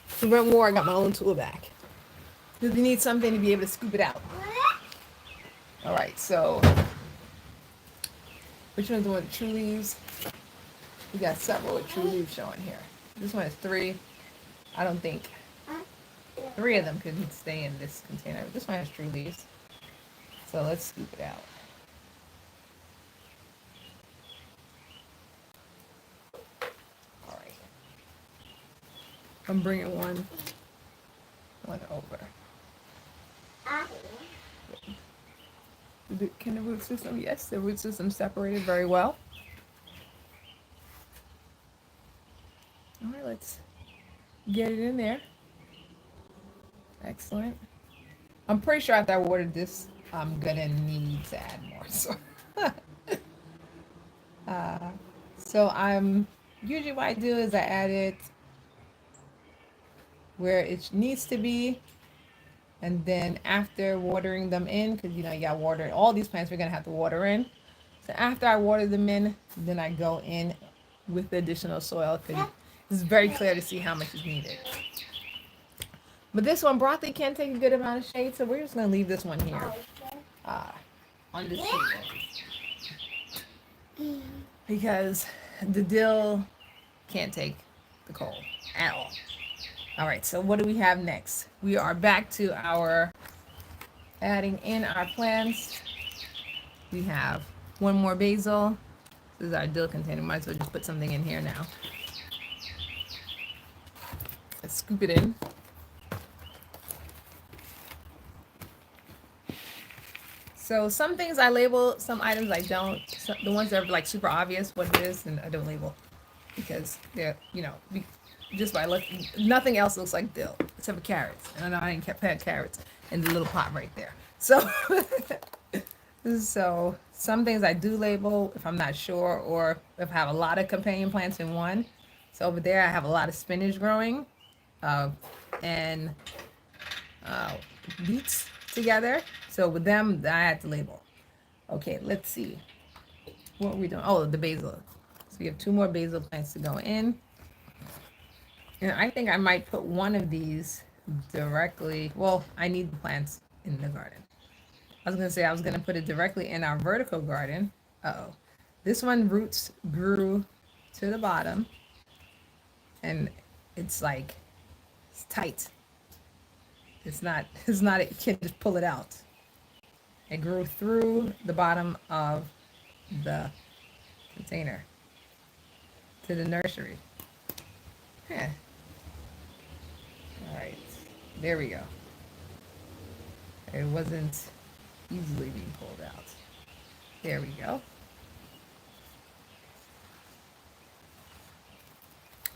to prevent war, I got my own tool back. Because we need something to be able to scoop it out. All right, so which one's the one with true leaves? We got several with true leaves showing here. This one is 3. I don't think 3 of them could stay in this container. This one has true leaves. So let's scoop it out. All right. I'm bringing one over. Can the root system? Yes, the root system separated very well. All right, let's get it in there. Excellent. I'm pretty sure after I watered this, I'm gonna need to add more. So I'm usually what I do is I add it where it needs to be, and then after watering them in, because you got water. All these plants we're gonna have to water in. So after I water them in, then I go in with the additional soil because it's very clear to see how much is needed. But this one, broccoli can take a good amount of shade, so we're just gonna leave this one here on this table because the dill can't take the cold at all. All right, so what do we have next? We are back to our adding in our plants. We have one more basil. This is our dill container. Might as well just put something in here now. Let's scoop it in. So some things I label, some items I don't. So the ones that are like super obvious what it is, and I don't label because they're, just by looking, nothing else looks like dill except for carrots. And I know I didn't plant carrots in the little pot right there. So, so some things I do label if I'm not sure, or if I have a lot of companion plants in one. So over there I have a lot of spinach growing, uh, and uh, beets together. So with them, I had to label. Okay, let's see. What are we doing? Oh, the basil. So we have 2 more basil plants to go in. And I think I might put one of these directly. Well, I need the plants in the garden. I was going to say I was going to put it directly in our vertical garden. Uh-oh. This one roots grew to the bottom. And it's like, it's tight. It's not, you can't just pull it out. It grew through the bottom of the container to the nursery. Yeah. All right. There we go. It wasn't easily being pulled out. There we go.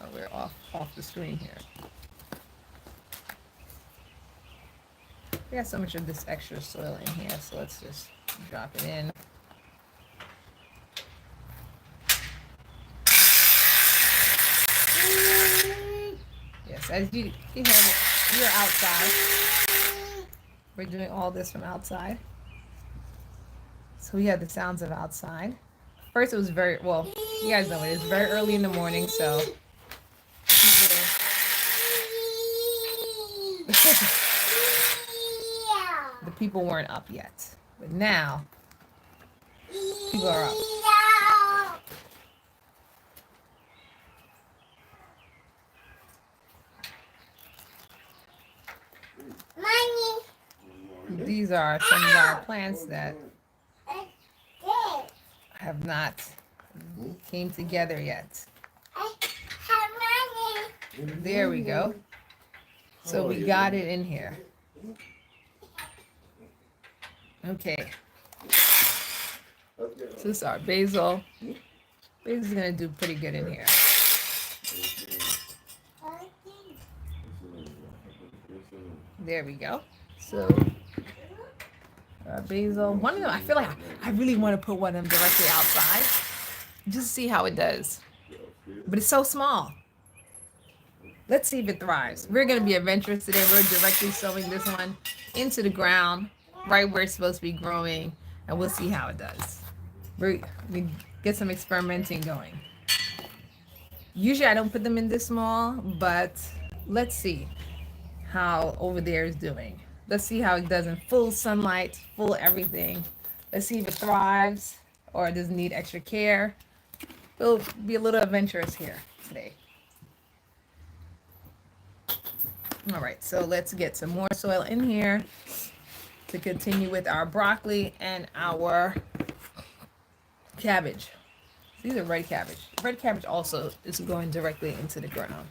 Oh, we're off the screen here. We got so much of this extra soil in here, so let's just drop it in. Yes, as you have, you're outside. We're doing all this from outside. So we have the sounds of outside. First, it was very, well, you guys know it is very early in the morning, so the people weren't up yet. But now, people are up. These are some of our plants that have not came together yet. There we go. So we got it in here. Okay. So this is our basil. Basil's gonna do pretty good in here. There we go. So basil. One of them, I feel like I really want to put one of them directly outside, just to see how it does. But it's so small. Let's see if it thrives. We're gonna be adventurous today. We're directly sowing this one into the ground, right where it's supposed to be growing, and we'll see how it does. We get some experimenting going. Usually I don't put them in this small, but let's see how over there is doing. Let's see how it does in full sunlight, full everything. Let's see if it thrives or does it need extra care. We'll be a little adventurous here today. All right, so let's get some more soil in here to continue with our broccoli and our cabbage. These are red cabbage. Red cabbage also is going directly into the ground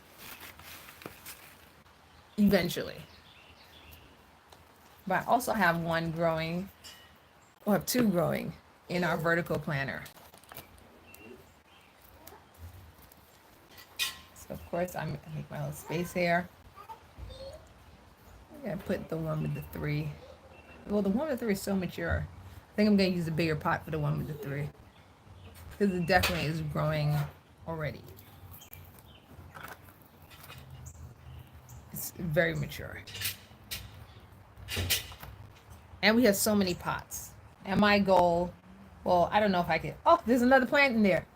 eventually. But I also have one growing, or have 2 growing in our vertical planter. So of course I'm gonna make my little space here. I'm gonna put the one with the 3. Well, the one with the 3 is so mature. I think I'm gonna use a bigger pot for the one with the 3. Because it definitely is growing already. It's very mature. And we have so many pots. And my goal, well, I don't know if I can. Oh, there's another plant in there.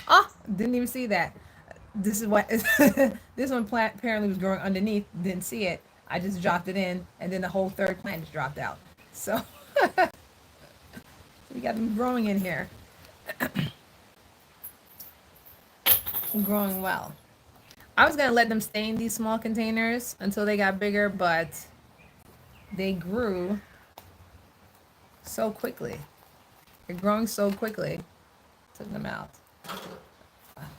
Oh, didn't even see that. This is what this one plant apparently was growing underneath. Didn't see it. I just dropped it in, and then the whole 3rd plant just dropped out. So we got them growing in here. Growing well. I was gonna let them stay in these small containers until they got bigger, but they grew so quickly. They're growing so quickly. Took them out.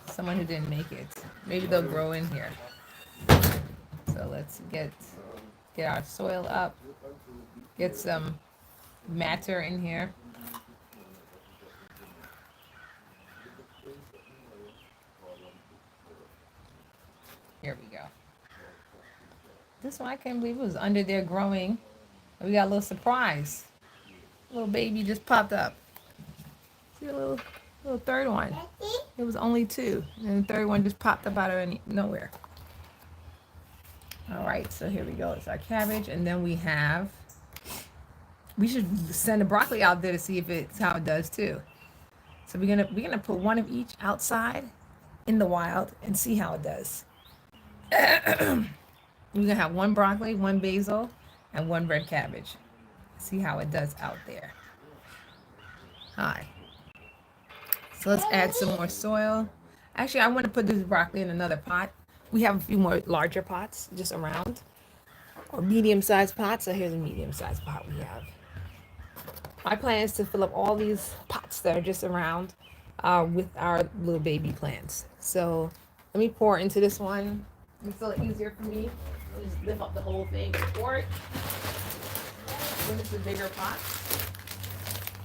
Someone who didn't make it. Maybe they'll grow in here. So let's get our soil up. Get some matter in here. Here we go. This one I can't believe it was under there growing. We got a little surprise. Little baby just popped up. See a little third one. It was only two, and the third one just popped up out of nowhere. All right, so here we go. It's our cabbage, and then we have. We should send the broccoli out there to see if it's how it does too. So we're gonna put one of each outside in the wild and see how it does. We're gonna have one broccoli, one basil, and one red cabbage. See how it does out there. Hi. So let's add some more soil. Actually, I want to put this broccoli in another pot. We have a few more larger pots just around, or medium-sized pots. So here's a medium-sized pot we have. My plan is to fill up all these pots that are just around with our little baby plants. So let me pour into this one. It's a little easier for me. I'll just lift up the whole thing and pour it. When it's a bigger pot.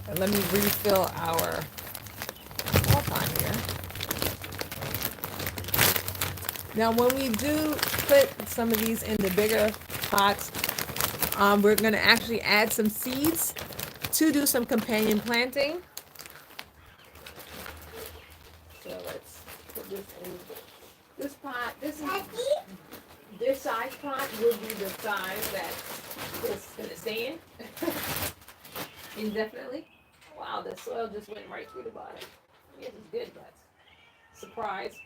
And let me refill our time here. Now, when we do put some of these in the bigger pots, we're going to actually add some seeds to do some companion planting. So let's put this in this pot. This size pot will be the size that it's going to stay in indefinitely. Wow, the soil just went right through the bottom. This is good, but surprise.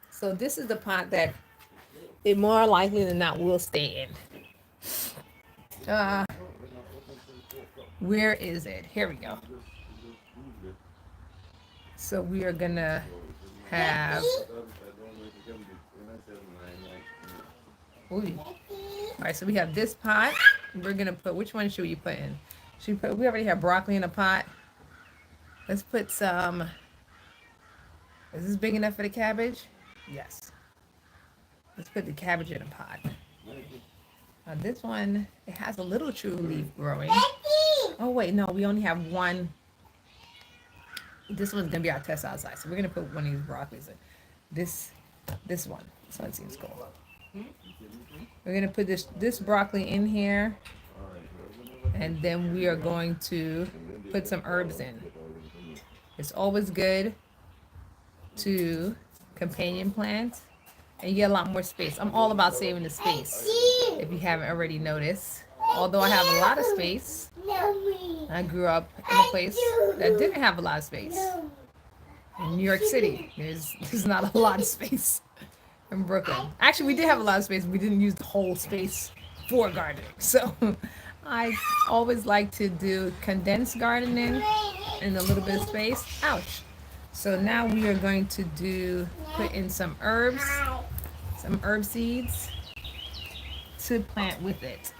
So this is the pot that it more likely than not will stay in. Where is it? Here we go. So we are gonna have. Ooh. All right, so we have this pot. We're gonna put. Which one should we put in? Should we put? We already have broccoli in a pot. Let's put some. Is this big enough for the cabbage? Yes. Let's put the cabbage in a pot. Now this one, it has a little true leaf growing. Oh wait, no, we only have one. This one's gonna be our test outside, so we're gonna put one of these broccolis in. This one. This one seems cool. We're gonna put this broccoli in here, and then we are going to put some herbs in. It's always good to companion plant, and you get a lot more space. I'm all about saving the space, if you haven't already noticed. Although I have a lot of space, I grew up in a place that didn't have a lot of space. In New York City, there's not a lot of space. In Brooklyn, actually, we did have a lot of space. We didn't use the whole space for gardening. So I always like to do condensed gardening in a little bit of space. Ouch. So now we are going to put in some herbs, some herb seeds to plant with it.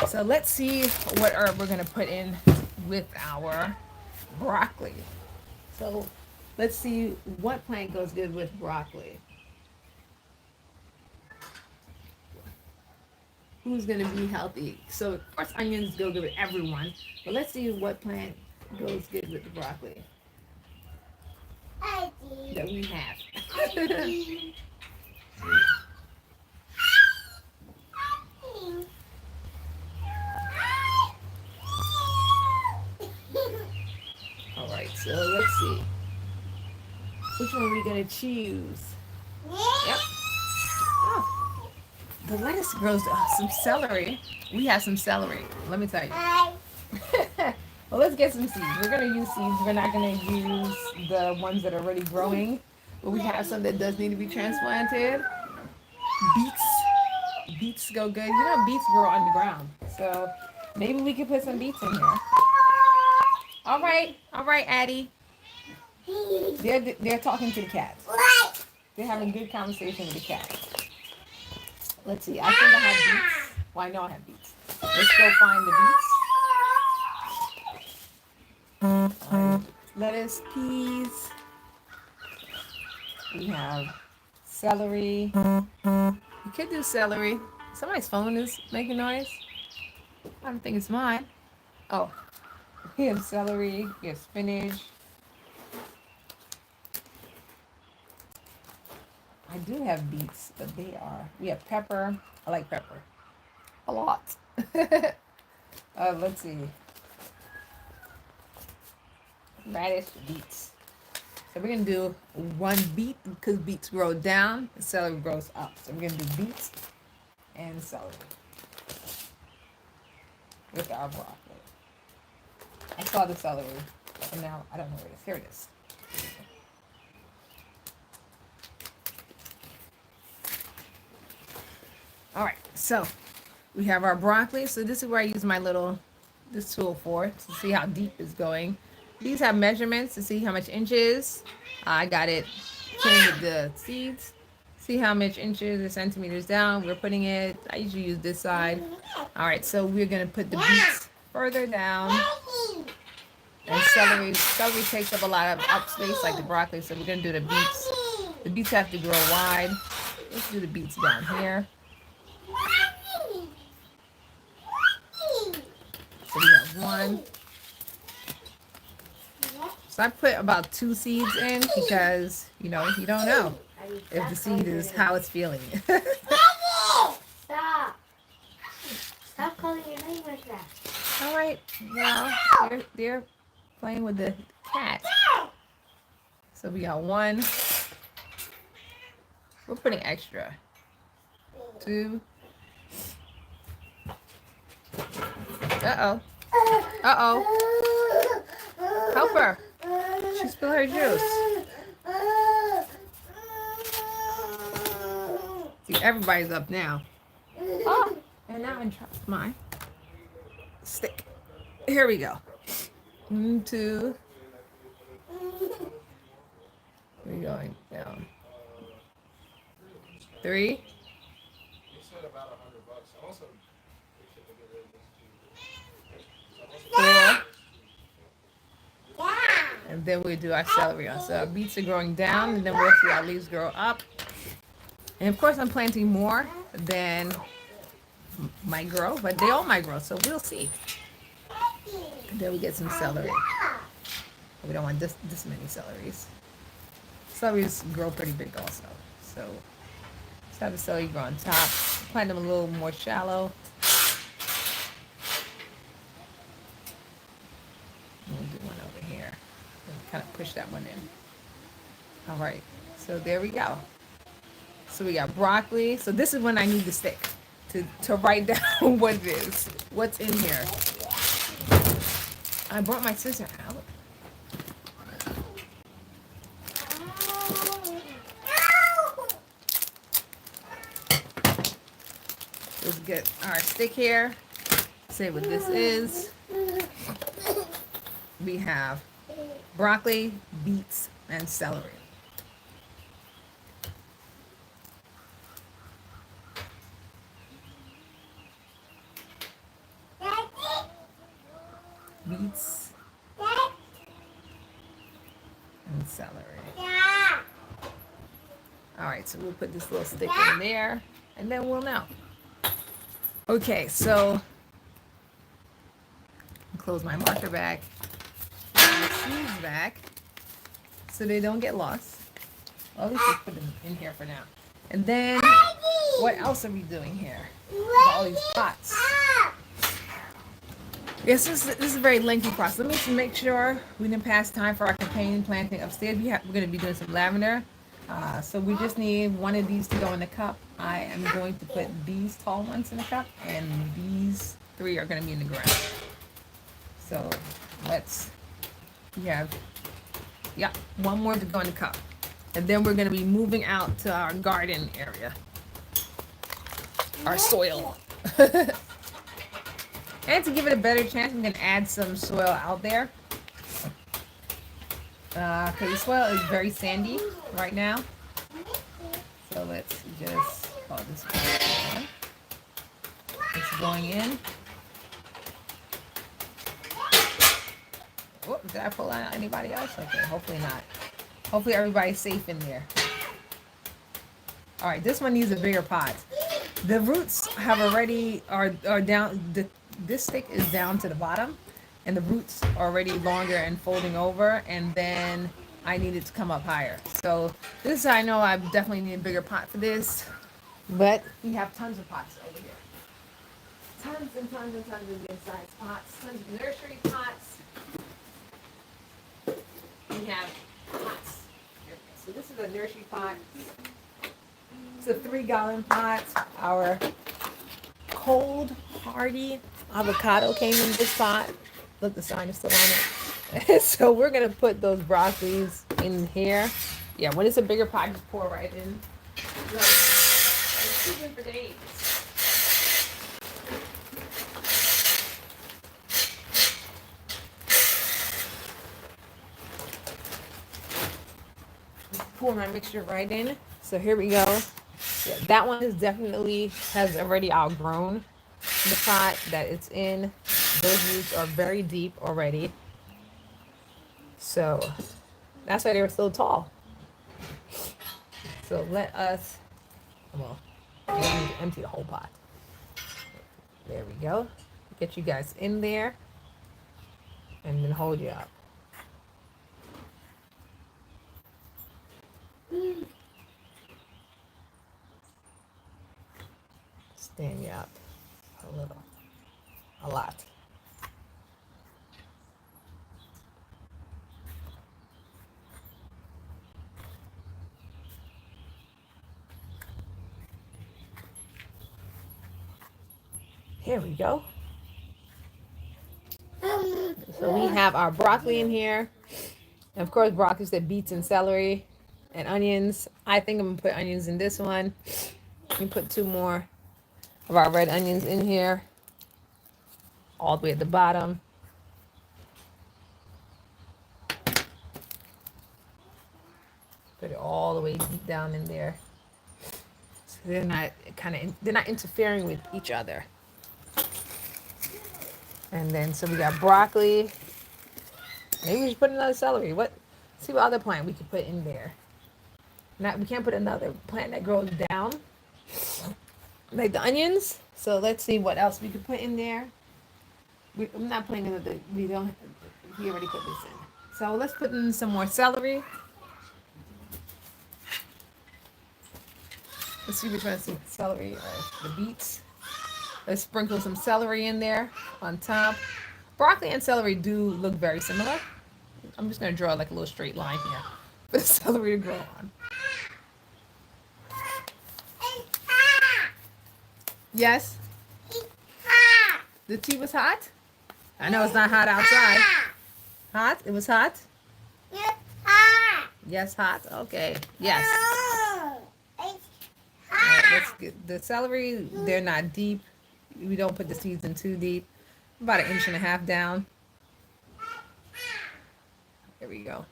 So let's see what herb we're going to put in with our broccoli. So let's see what plant goes good with broccoli. Who's going to be healthy? So of course onions go good with everyone, but let's see what plant goes good with the broccoli that we have. All right, so let's see. Which one are we gonna choose? Yep. Oh, the lettuce grows. Some celery. We have some celery. Let me tell you. Well, let's get some seeds. We're gonna use seeds. We're not gonna use the ones that are already growing, but we have some that does need to be transplanted. Beets go good. You know, beets grow underground, so maybe we could put some beets in here. All right, Addie. They're talking to the cats. They're having a good conversation with the cats. Let's see. I think I have beets. Well, I know I have beets. Let's go find the beets. Lettuce, peas. We have celery. You could do celery. Somebody's phone is making noise. I don't think it's mine. Oh, we have celery, we have spinach. I do have beets, but we have pepper. I like pepper a lot. Let's see. Radish, beets. So we're going to do one beet because beets grow down and celery grows up. So we're going to do beets and celery with our broccoli. I saw the celery, but now I don't know where it is. Here it is. All right, so we have our broccoli. So this is where I use this tool for to see how deep it's going. These have measurements to see how much inches. I got it tuned with the seeds. See how much inches or centimeters down we're putting it. I usually use this side. All right, so we're gonna put the beets further down. And celery takes up a lot of up space like the broccoli, so we're gonna do the beets. The beets have to grow wide. Let's do the beets down here. So we have one. So I put about 2 seeds in because, you don't know if the seed is how it's feeling. Stop. Stop calling your name like that. All right. Well, they're playing with the cat. So we got 1. We're putting extra. 2. Uh-oh. Uh-oh. Help her. She spilled her juice. See, everybody's up now. Oh, and now I dropped my stick. Here we go. 1, 2. We're going down. 3. 4. And then we do our celery on. So our beets are growing down, and then we'll see our leaves grow up. And of course, I'm planting more than might grow, but they all might grow, so we'll see. And then we get some celery. We don't want this many celeries. Celeries grow pretty big also. So let's have the celery grow on top. Plant them a little more shallow. We'll do one over here. And kind of push that one in. All right, so there we go. So we got broccoli. So this is when I need the stick to write down what it is, what's in here. I brought my scissor out. Let's get our stick here. Say what this is. We have broccoli, beets, and celery. Beets and celery. All right, so we'll put this little stick in there, and then we'll know. Okay, so close my marker back, my seeds back, so they don't get lost. Well, at least just put them in here for now. And then, what else are we doing here? All these pots. Yes, this is a very lengthy process. Let me just make sure we didn't pass time for our companion planting upstairs. We're going to be doing some lavender. So we just need one of these to go in the cup. I am going to put these tall ones in the cup, and these 3 are going to be in the ground. So we have, one more to go in the cup. And then we're going to be moving out to our garden area. Our soil. And to give it a better chance, I'm going to add some soil out there. Because the soil is very sandy right now. So let's just call this one. It's going in. Oh, did I pull out anybody else? Okay, hopefully not. Hopefully everybody's safe in there. All right, this one needs a bigger pot. The roots have already are down. this stick is down to the bottom and the roots are already longer and folding over, and then I need it to come up higher. So this is how I know I definitely need a bigger pot for this, but we have tons of pots over here. Tons and tons and tons of good sized pots, tons of nursery pots. We have pots. So this is a nursery pot. It's a 3-gallon pot. Our cold, hardy avocado came in this pot. Look, the sign is still on it. So we're gonna put those broccolis in here. Yeah, when it's a bigger pot, just pour right in. It's keeping for days. Pour my mixture right in. So here we go. Yeah, that one is definitely has already outgrown the pot that it's in. Those roots are very deep already. So that's why they were so tall. So let us, well, we need to empty the whole pot. There we go. Get you guys in there and then hold you up. Stand you up a little, a lot. Here we go. So we have our broccoli in here. And of course, broccoli said beets and celery and onions. I think I'm gonna put onions in this one. We put 2 more of our red onions in here, all the way at the bottom. Put it all the way deep down in there. So they're not interfering with each other. And then so we got broccoli. Maybe we should put another celery. See what other plant we could put in there. We can't put another plant that grows down, like the onions. So let's see what else we could put in there. I'm not putting another. We already put this in. So let's put in some more celery. Let's see which one's the celery or the beets. Let's sprinkle some celery in there on top. Broccoli and celery do look very similar. I'm just going to draw like a little straight line here for the celery to grow on. Yes? The tea was hot? I know it's not hot outside. Hot? It was hot? Yes, hot. Okay. Yes. All right, let's get the celery. They're not deep. We don't put the seeds in too deep. About 1.5 inches down. There we go.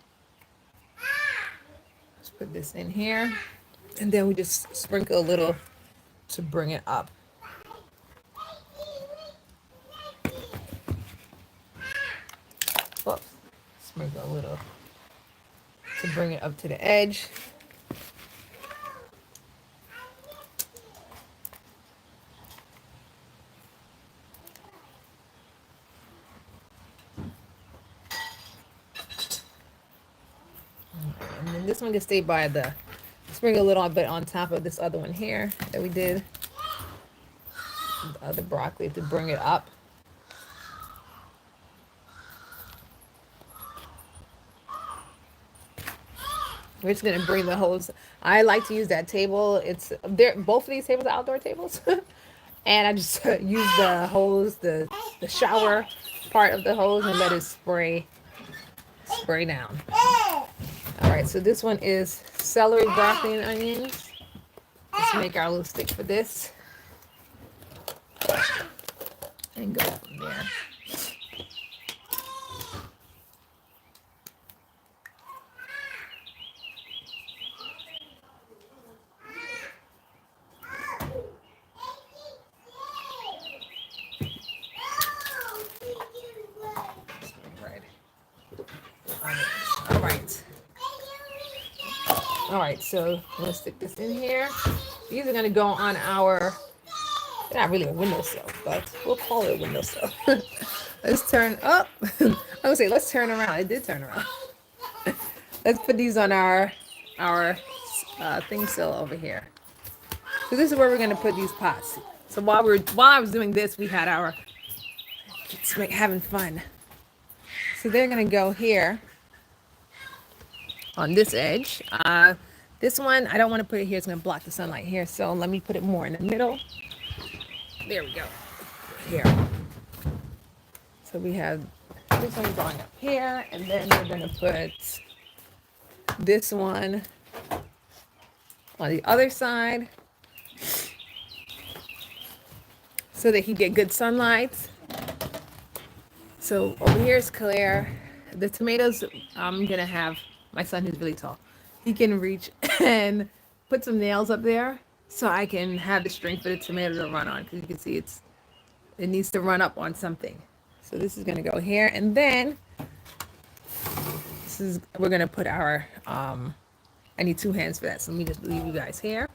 Let's put this in here. And then we just sprinkle a little to bring it up. Oops. Sprinkle a little to bring it up to the edge. And then this one can stay by the, sprinkle a little bit on top of this other one here that we did. The other broccoli to bring it up. We're just gonna bring the hose. I like to use that table. It's there. Both of these tables are outdoor tables, and I just use the hose, the shower part of the hose, and let it spray down. All right. So this one is celery, broccoli, and onions. Let's make our little stick for this, and go from there. All right, so let's stick this in here. These are gonna go on our Not really a windowsill, but we'll call it a windowsill. Let's turn up. I would say let's turn around. I did turn around. Let's put these on our thing sill over here. So this is where we're gonna put these pots. So while I was doing this, we had our kids having fun. So they're gonna go here on this edge. This one I don't want to put it here. It's gonna block the sunlight here. So let me put it more in the middle. There we go. Here. So we have this one going up here, and then we're gonna put this one on the other side so that he get good sunlight. So over here is clear. The tomatoes, I'm gonna have my son who's really tall. He can reach and put some nails up there so I can have the strength for the tomato to run on, because you can see it needs to run up on something. So this is gonna go here, and then we're gonna put our I need 2 hands for that, so let me just leave you guys here.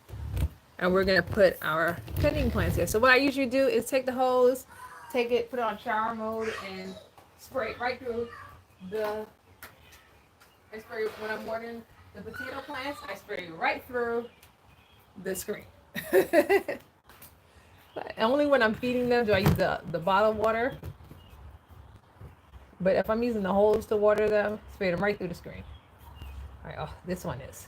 And we're gonna put our cutting plants here. So what I usually do is take the hose, put it on shower mode, and spray it right through when I'm watering the potato plants, I spray right through the screen. Only when I'm feeding them do I use the bottled water. But if I'm using the hose to water them, spray them right through the screen. All right, oh, this one is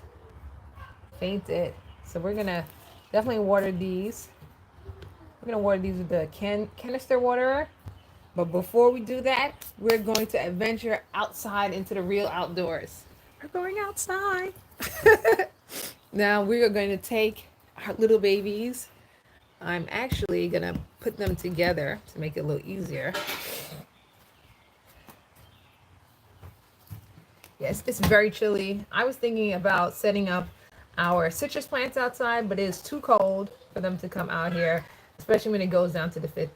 fainted. So we're gonna definitely water these. We're gonna water these with the canister waterer. But before we do that, we're going to adventure outside into the real outdoors. We're going outside. Now we are going to take our little babies. I'm actually gonna put them together to make it a little easier. Yes, it's very chilly. I was thinking about setting up our citrus plants outside, but it's too cold for them to come out here, especially when it goes down to the 50s.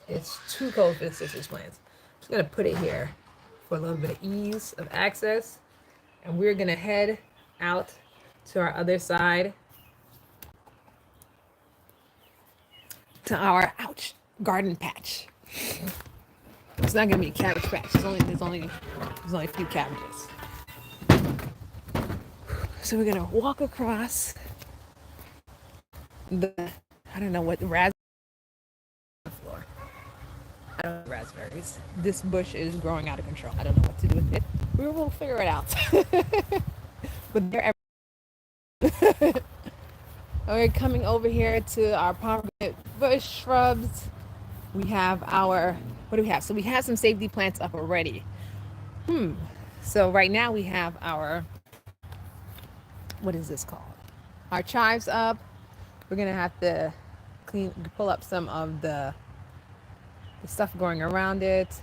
It's too cold for the citrus plants. I'm just gonna put it here for a little bit of ease of access. And we're gonna head out to our other side to our garden patch. It's not gonna be a cabbage patch. There's only a few cabbages. So we're gonna walk across I don't know what the raspberry floor. I don't know raspberries. This bush is growing out of control. I don't know what to do with it. We will figure it out. But they're everywhere. We're coming over here to our pomegranate bush shrubs. We have what do we have? So we have some safety plants up already. So right now we have what is this called? Our chives up. We're gonna have to pull up some of the stuff growing around it.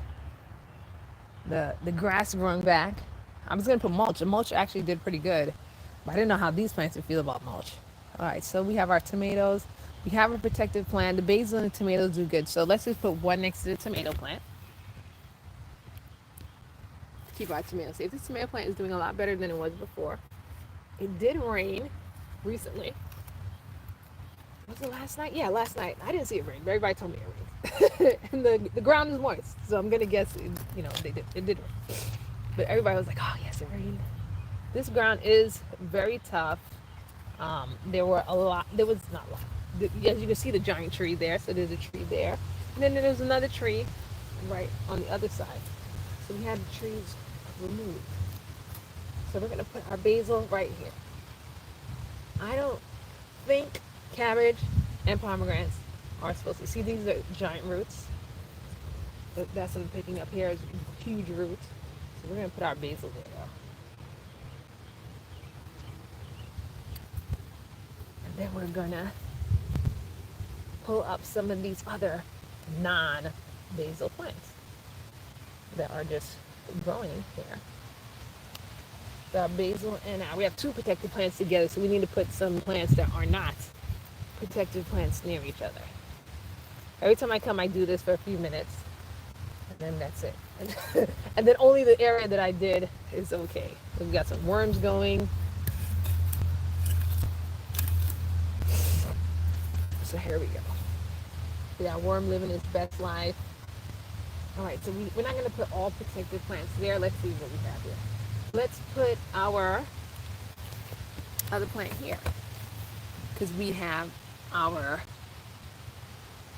The grass growing back. I was gonna put mulch. The mulch actually did pretty good, but I didn't know how these plants would feel about mulch. All right, so we have our tomatoes. We have a protective plant. The basil and the tomatoes do good. So let's just put one next to the tomato plant. Keep our tomatoes safe. This tomato plant is doing a lot better than it was before. It did rain recently. Was it last night? Yeah, last night. I didn't see it rain, but everybody told me it rained. And the ground is moist, so I'm gonna guess it did rain. But everybody was like, oh yes, it rained. This ground is very tough. There was not a lot. As you can see, the giant tree there. So there's a tree there, and then there's another tree right on the other side. So we had the trees removed. So we're gonna put our basil right here. I don't think cabbage and pomegranates are supposed to see. These are giant roots. That's what I'm picking up here is huge roots. So we're gonna put our basil there. And then we're gonna pull up some of these other non-basil plants that are just growing here. The basil and we have 2 protected plants together, so we need to put some plants that are not protected plants near each other. Every time I come, I do this for a few minutes, and then that's it. And then only the area that I did is okay. We've got some worms going. So here we go. That worm living his best life. All right, so we're not going to put all protected plants there. Let's see what we have here. Let's put our other plant here because we have our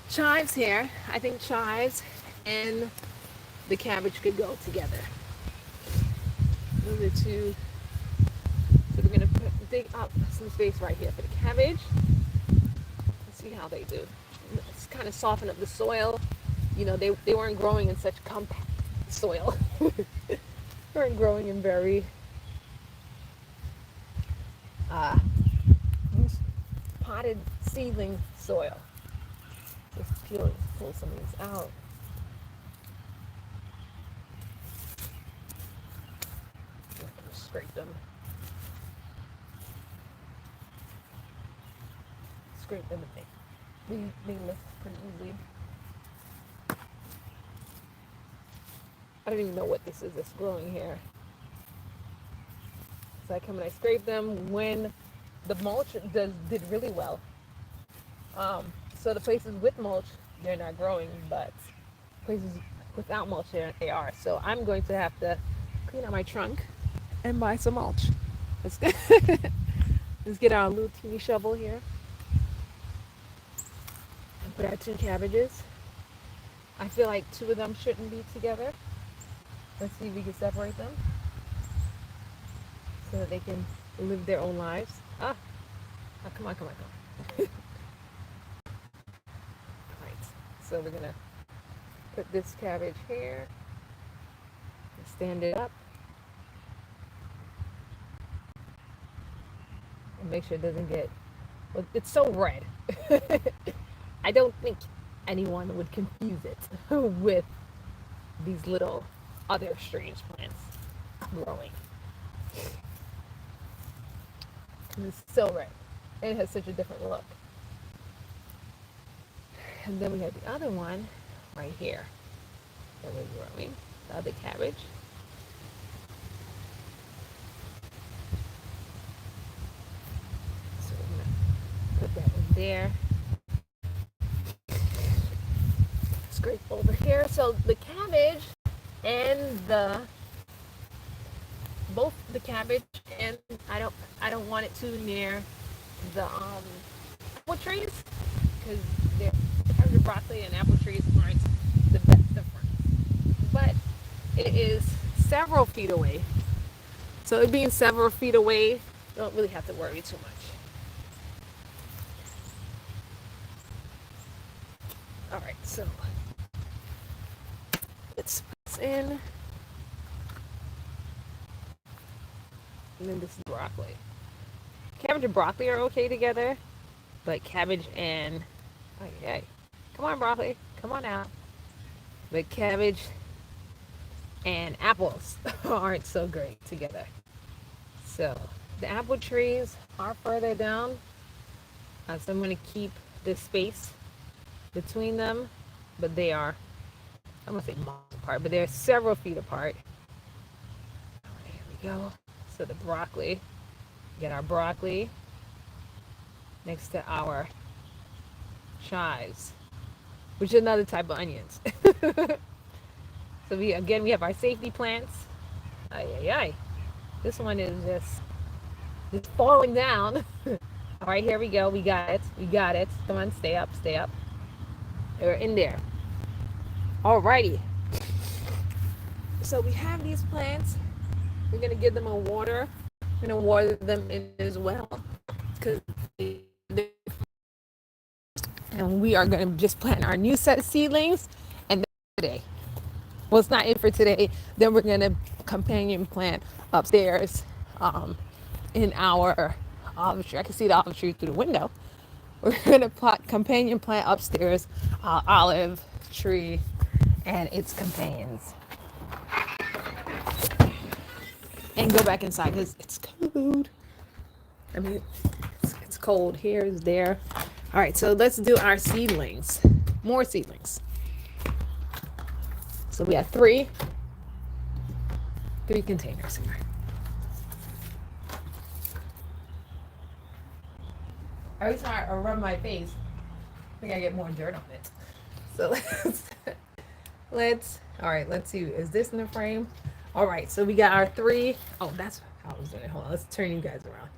chives here. I think chives and the cabbage could go together. Those are two. So we're going to dig up some space right here for the cabbage. Let's see how they do. Let's kind of soften up the soil. You know, they weren't growing in such compact soil. They weren't growing in very loose potted seedling soil. Just pull some of these out. Scrape them. Scrape them and they lift pretty easily. I don't even know what this is that's growing here. So I come and I scrape them when the mulch did really well. So the places with mulch, they're not growing, but places without mulch, they are. So I'm going to have to clean out my trunk and buy some mulch. Let's, let's get our little teeny shovel here and put our two cabbages. I feel like two of them shouldn't be together. Let's see if we can separate them so that they can live their own lives. Come on. All right, so we're gonna put this cabbage here and stand it up and make sure it doesn't get, well, it's so red. I don't think anyone would confuse it with these little other strange plants growing. It's so red. It has such a different look. And then we have the other one right here that we're growing, the other cabbage. So we're gonna put that in there. Scrape over here. So the cabbage and both the cabbage and I don't want it too near the apple trees because the broccoli and apple trees aren't the best of friends. But it is several feet away. So it being several feet away, you don't really have to worry too much. All right, so let's put this in. And then this is broccoli. Cabbage and broccoli are okay together, but cabbage and, okay, come on broccoli, come on out. But cabbage and apples aren't so great together. So the apple trees are further down, so I'm going to keep this space between them, but they are, I'm going to say miles apart, but they're several feet apart. All right, here we go. So the broccoli, get our broccoli next to our chives, which is another type of onions. So we have our safety plants. This one is just falling down. All right, here we go. We got it. Come on, stay up. We're in there. Alrighty. So we have these plants. We're gonna give them a water. We're gonna water them in as well, and we are gonna just plant our new set of seedlings. And then today, well, it's not it for today. Then we're gonna companion plant upstairs, in our olive tree. I can see the olive tree through the window. We're gonna companion plant upstairs, olive tree, and its companions. And go back inside because it's cold. I mean, it's cold here, it's there. All right, so let's do our seedlings. More seedlings. So we have three containers here. Every time I rub my face, I think I get more dirt on it. So let's all right, let's see. Is this in the frame? All right, so we got our three. Oh, that's how I was doing it. Hold on, let's turn you guys around.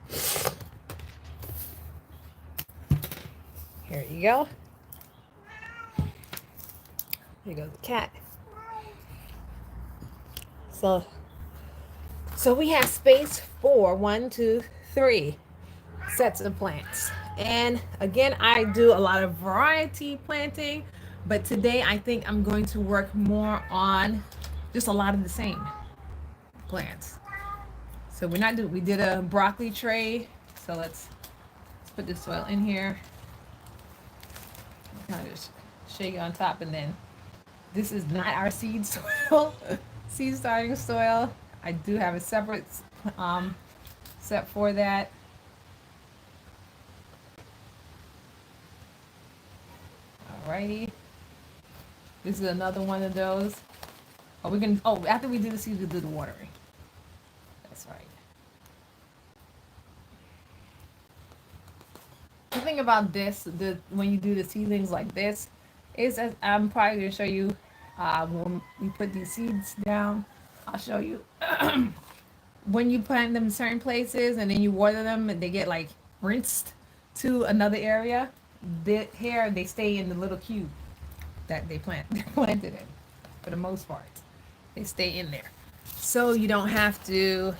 Here you go. Here goes the cat. So we have space for 1, 2, 3 sets of plants. And again, I do a lot of variety planting, but today I think I'm going to work more on just a lot of the same plants. So we did a broccoli tray. So let's put the soil in here. Kind of just shake it on top, and then this is not our seed soil, seed starting soil. I do have a separate set for that. Alrighty. This is another one of those. Oh, after we do the seeds, we do the watering. That's right. The thing about this, when you do the seedlings like this, is that I'm probably going to show you when we put these seeds down. I'll show you when you plant them in certain places and then you water them and they get like rinsed to another area. Here they stay in the little cube that they're planted in. For the most part, they stay in there, so you don't have to.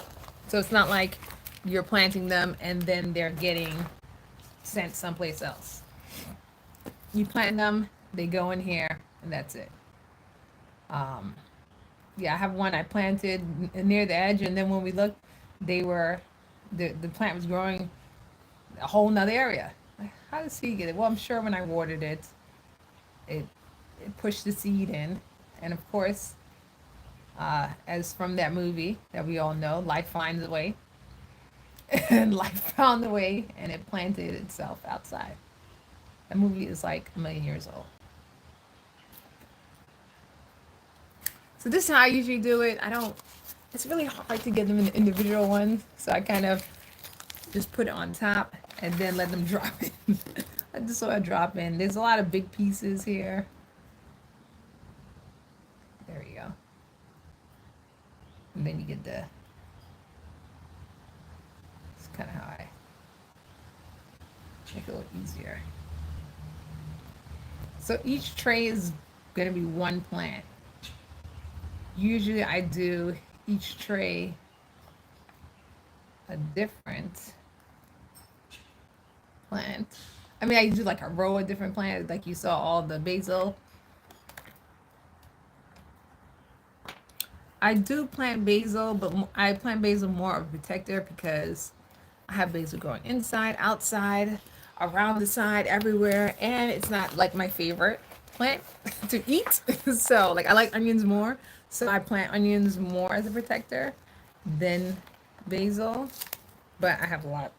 So it's not like you're planting them and then they're getting sent someplace else. You plant them, they go in here, and that's it. Yeah, I have one I planted near the edge, and then when we looked, the plant was growing a whole nother area. Like, how does seed get it? Well, I'm sure when I watered it, it pushed the seed in, and of course, as from that movie that we all know, life finds a way, and life found a way, and it planted itself outside. That movie is like 1,000,000 years old. So this is how I usually do it. It's really hard to get them in the individual ones. So I kind of just put it on top and then let them drop in. Let the soil drop in. There's a lot of big pieces here. There you go. And then you get it's kind of how I make it a little easier. So each tray is going to be one plant. Usually I do each tray a different plant. I mean, I do like a row of different plants, like you saw all the basil. I do plant basil, but I plant basil more of a protector because I have basil growing inside, outside, around the side, everywhere, and it's not like my favorite plant to eat. So like I like onions more, so I plant onions more as a protector than basil. But I have a lot.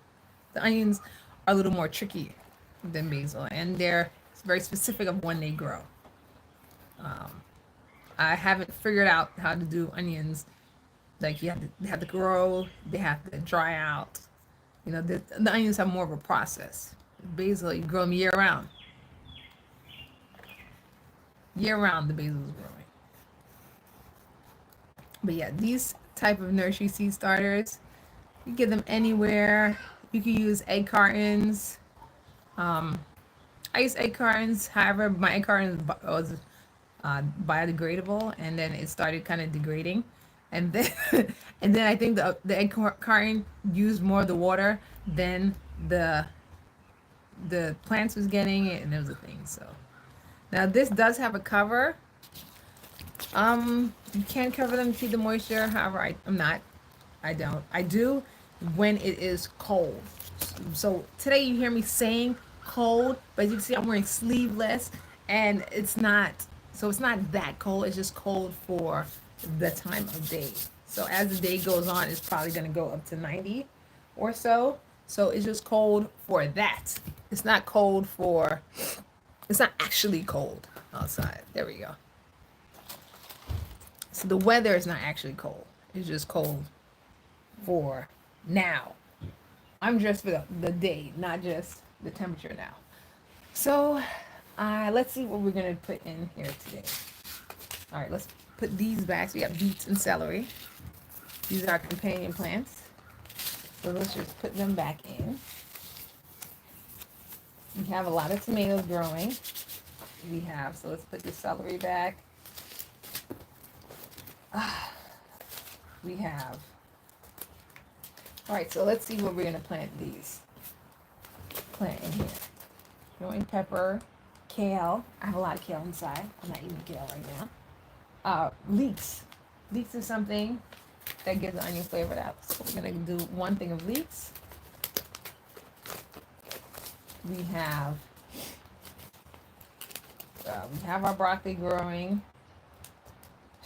The onions are a little more tricky than basil, and they're very specific of when they grow. I haven't figured out how to do onions. Like they have to grow, they have to dry out. You know, the onions have more of a process. Basil, you grow them year round. Year round, the basil is growing. But yeah, these type of nursery seed starters, you get them anywhere. You can use egg cartons. I use egg cartons. However, my egg carton was biodegradable, and then it started kind of degrading, and then and then I think the egg carton used more of the water than the plants was getting it, and it was a thing. So now this does have a cover. You can cover them to keep the moisture. However, I don't. I do when it is cold. So today you hear me saying cold, but as you can see I'm wearing sleeveless, and it's not that cold. It's just cold for the time of day. So as the day goes on, it's probably going to go up to 90 or so. So it's just cold for that. It's not actually cold outside. There we go. So the weather is not actually cold. It's just cold for now. I'm dressed for the day, not just the temperature now. So Let's see what we're gonna put in here today. All right, let's put these back. So we have beets and celery. These are our companion plants. So let's just put them back in. We have a lot of tomatoes growing. So let's put the celery back. We have, all right, so let's see where we're gonna plant in here. Growing pepper, kale. I have a lot of kale inside. I'm not eating kale right now. Leeks. Leeks is something that gives the onion flavor out. So we're gonna do 1 thing of leeks. We have our broccoli growing.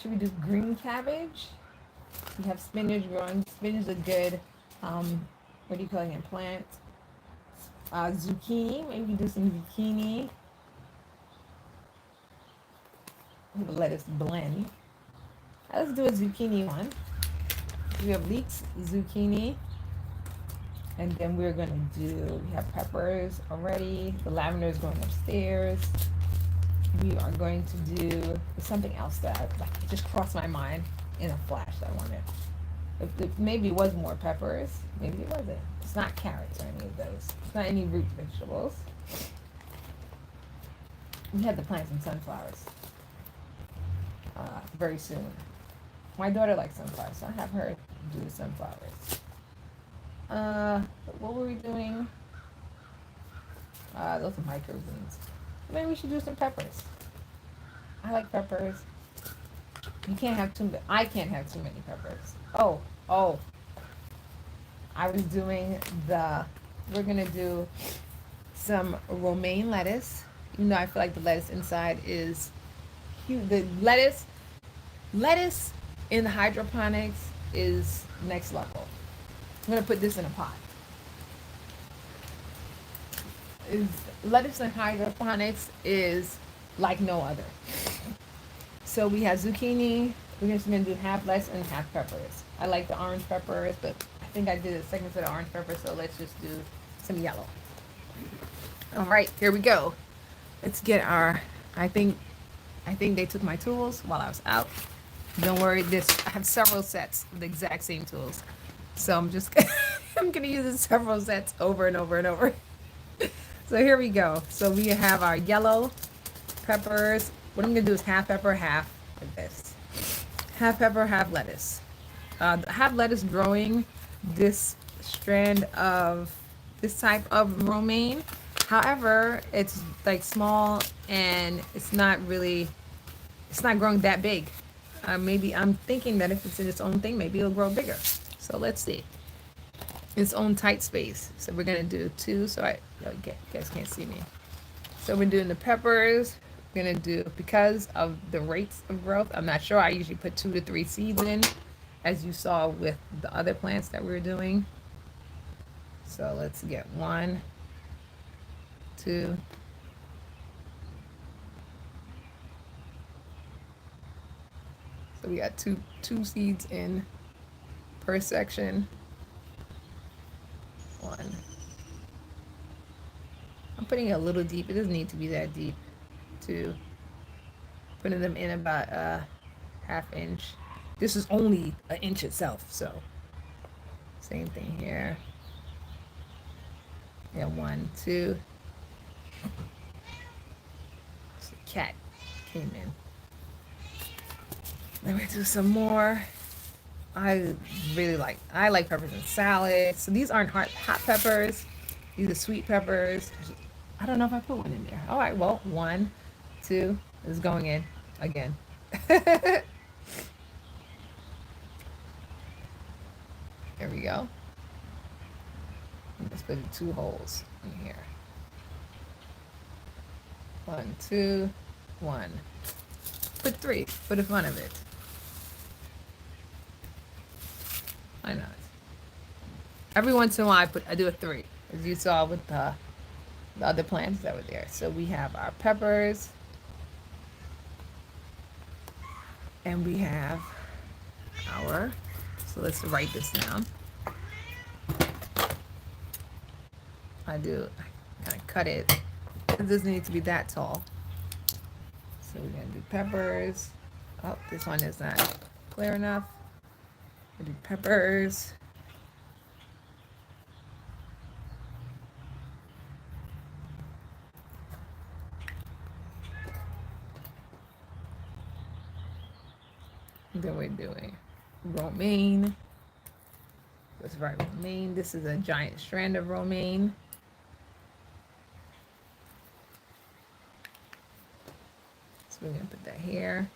Should we do green cabbage? We have spinach growing. Spinach is a good, what do you call it, plant? Zucchini. Maybe do some zucchini. Let us blend. Let's do a zucchini one. We have leeks, zucchini, and then we have peppers already. The lavender is going upstairs. We are going to do something else that just crossed my mind in a flash that I wanted. Maybe it was more peppers. Maybe it wasn't. It's not carrots or any of those. It's not any root vegetables. We had to plant some sunflowers very soon. My daughter likes sunflowers, so I have her do the sunflowers. What were we doing? Those are micro greens. Maybe we should do some peppers. I like peppers. You can't have too many. I can't have too many peppers. Oh. I was doing we're gonna do some romaine lettuce. Even though I feel like the lettuce inside is cute. The lettuce in hydroponics is next level. I'm gonna put this in a pot. Lettuce in hydroponics is like no other. So we have zucchini. We're just gonna do half lettuce and half peppers. I like the orange peppers, but I think I did a second set of orange peppers, so let's just do some yellow. All right, here we go. Let's get our, I think they took my tools while I was out. Don't worry, I have several sets of the exact same tools. So I'm just, I'm gonna use it several sets over and over and over. So here we go. So we have our yellow peppers. What I'm gonna do is half pepper, half like this. Half pepper, half lettuce. Half lettuce growing this strand of this type of romaine. However, it's like small and it's not growing that big. Maybe I'm thinking that if it's in its own thing, maybe it'll grow bigger. So let's see. Its own tight space. So we're gonna do 2. So you guys can't see me. So we're doing the peppers. We're gonna do, because of the rates of growth, I'm not sure. I usually put 2 to 3 seeds in, as you saw with the other plants that we were doing. So let's get 1, 2. So we got two seeds in per section. 1. I'm putting it a little deep. It doesn't need to be that deep. 2. Putting them in about a ½ inch. This is only an inch itself, so same thing here. Yeah, 1, 2. So the cat came in. Then we do some more. I like peppers in salad. So these aren't hot peppers. These are sweet peppers. I don't know if I put one in there. All right, well, 1, 2 is going in again. There we go. Let's put 2 holes in here. 1, 2, 1. Put 3 for the fun of it. Why not? Every once in a while I do a 3, as you saw with the other plants that were there. So we have our peppers, and we have our, so let's write this down. I kind of cut it It doesn't need to be that tall. So we're gonna do peppers. Oh, this one is not clear enough. We'll do peppers. Then we're doing romaine. That's right, romaine. This is a giant strand of romaine. So we're gonna put that here.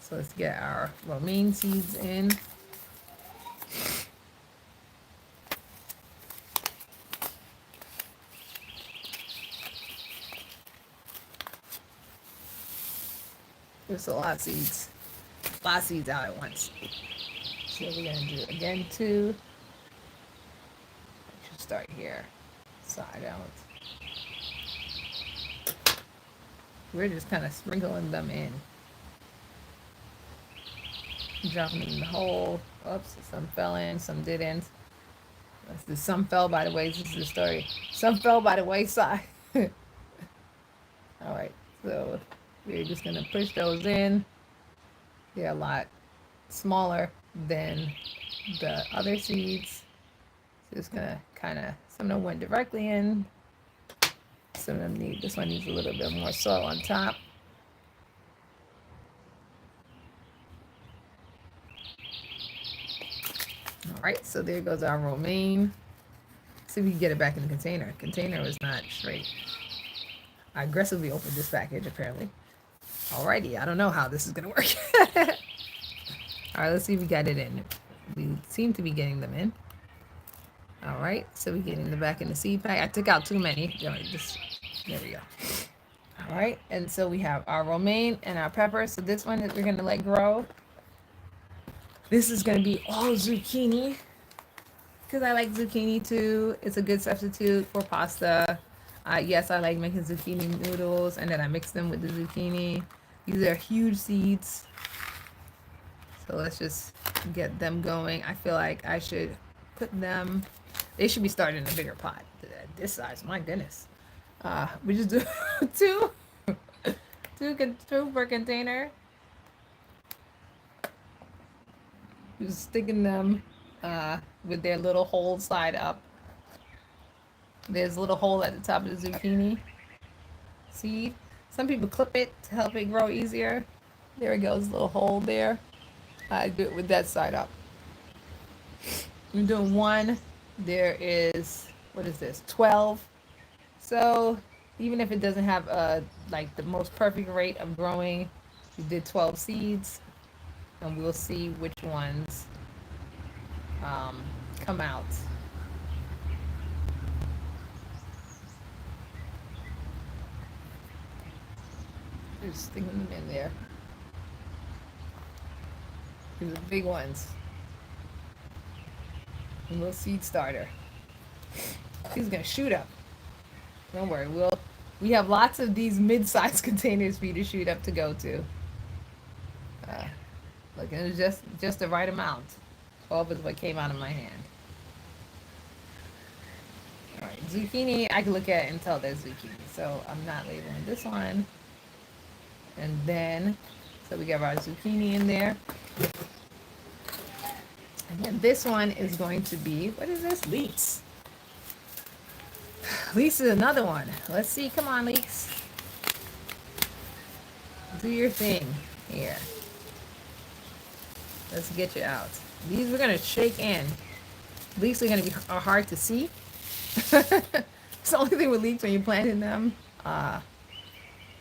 So let's get our romaine seeds in. There's a lot of seeds. A lot of seeds out at once. So we're gonna do again 2. Should start here. Side out. We're just kind of sprinkling them in. Dropping them in the hole. Oops, some fell in, some didn't. Some fell by the way. This is the story. Some fell by the wayside. All right, so we're just gonna push those in. They're a lot smaller than the other seeds. So just gonna kind of, some of them went directly in. Some of them need, this one needs a little bit more soil on top. All right, so there goes our romaine. See if we can get it back in the container. Container was not straight. I aggressively opened this package apparently. Alrighty, I don't know how this is gonna work. All right, let's see if we got it in. We seem to be getting them in. All right, so we're getting them back in the seed pack. I took out too many. There we go. All right, and so we have our romaine and our pepper. So this one that we're gonna let grow. This is gonna be all zucchini because I like zucchini too. It's a good substitute for pasta. Yes, I like making zucchini noodles and then I mix them with the zucchini. These are huge seeds. So let's just get them going. I feel like I should put them, they should be started in a bigger pot. This size, my goodness. We just do two per container. Just sticking them with their little hole side up. There's a little hole at the top of the zucchini seed. Some people clip it to help it grow easier. There it goes, little hole there. I do it with that side up. I'm doing 1. There is, what is this, 12. So even if it doesn't have like the most perfect rate of growing, we did 12 seeds, and we'll see which ones come out. Just sticking them in there. These are big ones. A little seed starter. He's gonna shoot up. Don't worry, we have lots of these mid-sized containers for you to shoot up to go to. Look, it was just the right amount. 12 is what came out of my hand. All right, zucchini, I can look at it and tell there's zucchini, so I'm not labeling this one. And then, so we got our zucchini in there. And then this one is going to be, what is this? Leeks. Leeks is another one. Let's see, come on, Leeks. Do your thing here. Let's get you out. These we're gonna shake in. Leeks are gonna be hard to see. It's the only thing with leeks when you're planting them.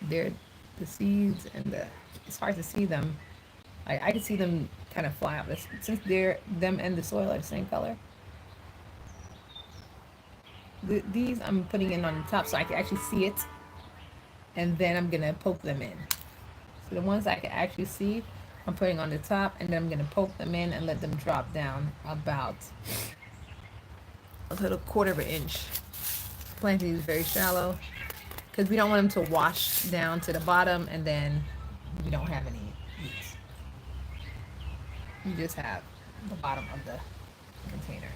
They're the seeds and it's hard to see them. I can see them kind of fly out. Since them and the soil are the same color. These I'm putting in on the top so I can actually see it. And then I'm gonna poke them in. So the ones I can actually see, I'm putting on the top, and then I'm gonna poke them in and let them drop down about a little 1/4 of an inch. Planting these very shallow because we don't want them to wash down to the bottom and then we don't have any leaves. You just have the bottom of the container.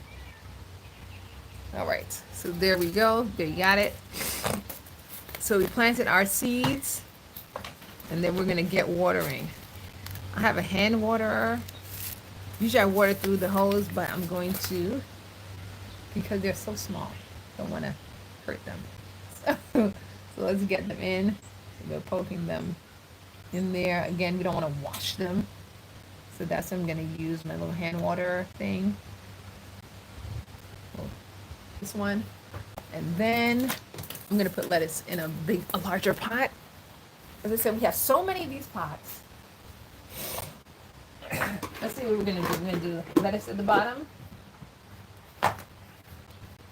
All right, so there we go. There you got it. So we planted our seeds, and then we're gonna get watering. I have a hand waterer. Usually I water through the hose, but I'm going to, because they're so small, don't want to hurt them. So, so let's get them in. So we're poking them in there. Again, we don't want to wash them. So that's what I'm going to use my little hand water thing. Oh, this one. And then I'm going to put lettuce in a larger pot. As I said, we have so many of these pots. Let's see what we're going to do. We're going to do lettuce at the bottom.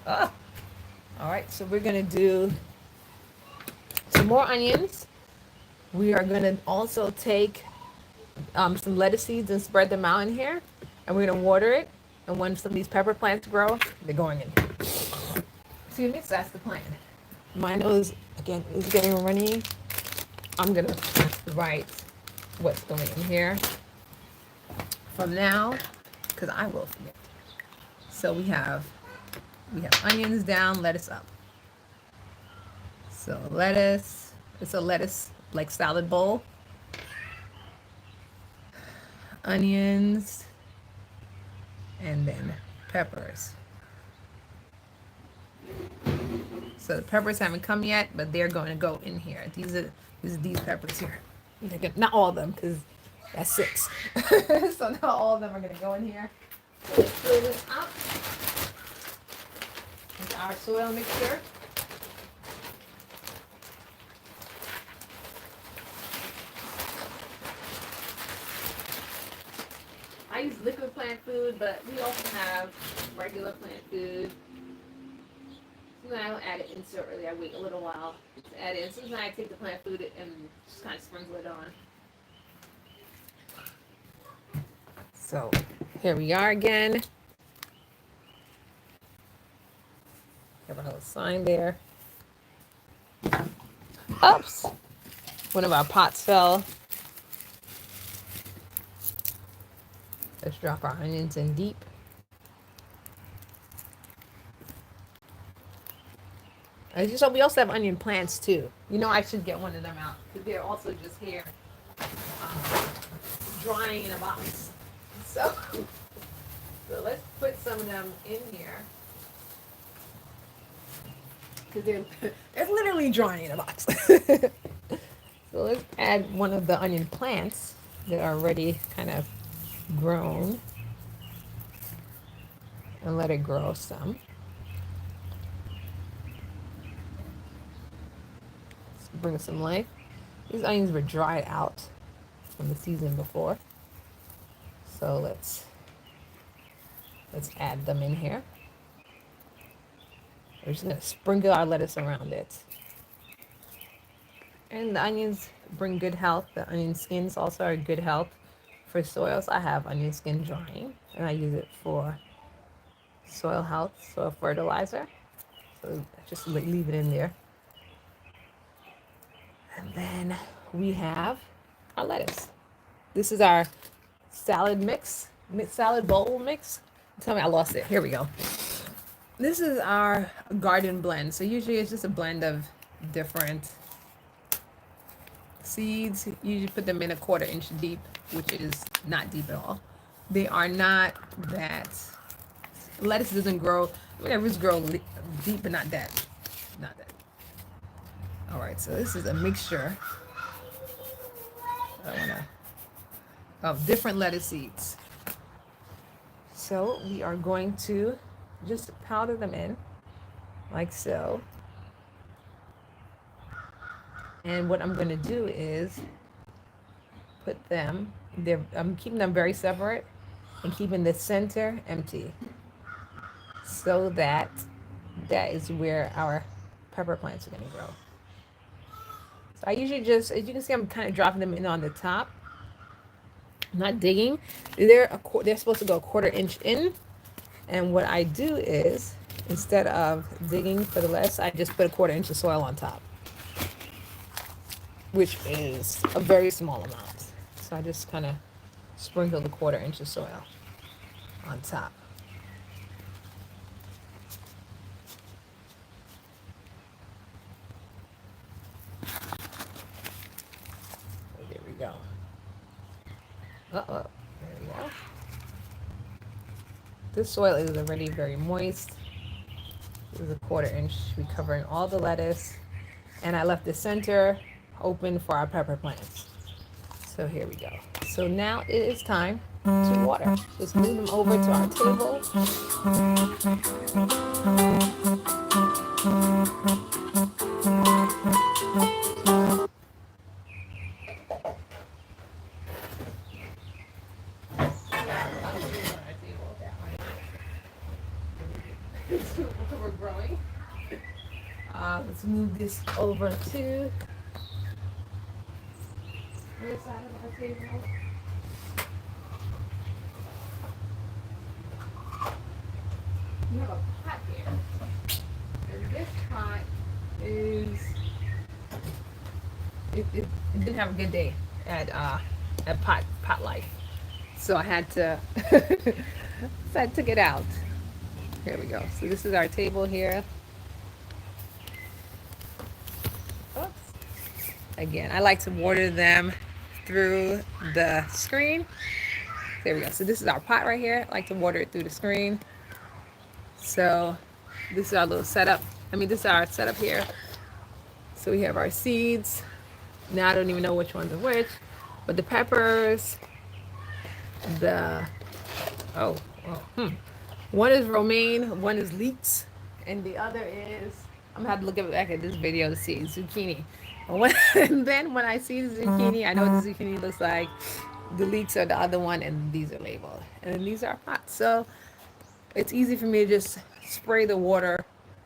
Oh. All right, so we're going to do some more onions. We are going to also take some lettuce seeds and spread them out in here. And we're going to water it. And when some of these pepper plants grow, they're going in. Excuse me, so that's the plan. My nose, again, is getting runny. I'm going to write what's going in here from now, because I will forget. So we have onions down, lettuce up. So lettuce, it's a lettuce like salad bowl. Onions, and then peppers. So the peppers haven't come yet, but they're going to go in here. These peppers here. Not all of them, because that's 6. So not all of them are going to go in here. So let's fill this up with our soil mixture. I use liquid plant food, but we also have regular plant food. So then I don't add it in so early. I wait a little while to add it in. Sometimes I take the plant food and just kind of sprinkle it on. So here we are again. Have a little sign there. Oops! One of our pots fell. Let's drop our onions in deep. We also have onion plants too. I should get one of them out because they're also just here drying in a box. So let's put some of them in here because they're literally drying in a box. So let's add one of the onion plants that are already kind of grown and let it grow some. Let's bring some life. These onions were dried out from the season before. So let's add them in here. We're just gonna sprinkle our lettuce around it. And the onions bring good health. The onion skins also are good health for soils. I have onion skin drying, and I use it for soil health, soil fertilizer. So just leave it in there. And then we have our lettuce. This is our salad mix, salad bowl mix. Tell me I lost it. Here we go. This is our garden blend. So usually it's just a blend of different seeds. Usually put them in a 1/4 inch deep, which is not deep at all. They are not that. Lettuce doesn't grow. Roots grow deep, but not that. Not that. All right. So this is a mixture. Of different lettuce seeds. So we are going to just powder them in like so. And what I'm going to do is put them, I'm keeping them very separate and keeping the center empty so that is where our pepper plants are going to grow. So I usually just, as you can see, I'm kind of dropping them in on the top. I'm not digging. They're supposed to go a 1/4 inch in. And what I do is, instead of digging for the lettuce, I just put a 1/4 inch of soil on top, which is a very small amount. So I just kind of sprinkle the 1/4 inch of soil on top. This soil is already very moist. This is a 1/4 inch. We're covering all the lettuce. And I left the center open for our pepper plants. So here we go. So now it is time to water. Just move them over to our table. We're growing. Let's move this over to this side of our table. You have a pot here. And this pot is it didn't have a good day at pot life. So I had to so I took it out. Here we go. So this is our table here. Oops. Again, I like to water them through the screen. There we go. So this is our pot right here. I like to water it through the screen. So this is our little setup. This is our setup here. So we have our seeds. Now I don't even know which ones are which, but the peppers, one is romaine, one is leeks, and the other is, I'm gonna have to look back at this video to see, zucchini. And then when I see the zucchini, I know what the zucchini looks like. The leeks are the other one, and these are labeled. And then these are pots. So it's easy for me to just spray the water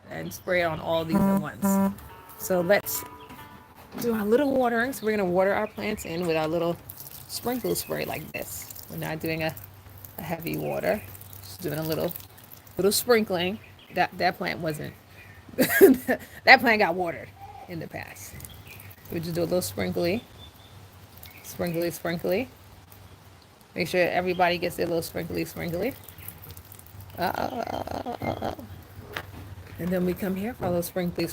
and spray it on all these at once. So let's do our little watering. So we're gonna water our plants in with our little sprinkle spray like this. We're not doing a heavy water. Just doing a little sprinkling. That plant wasn't that plant got watered in the past. We just do a little sprinkly. Make sure everybody gets their little sprinkly. And then we come here for a little sprinkly.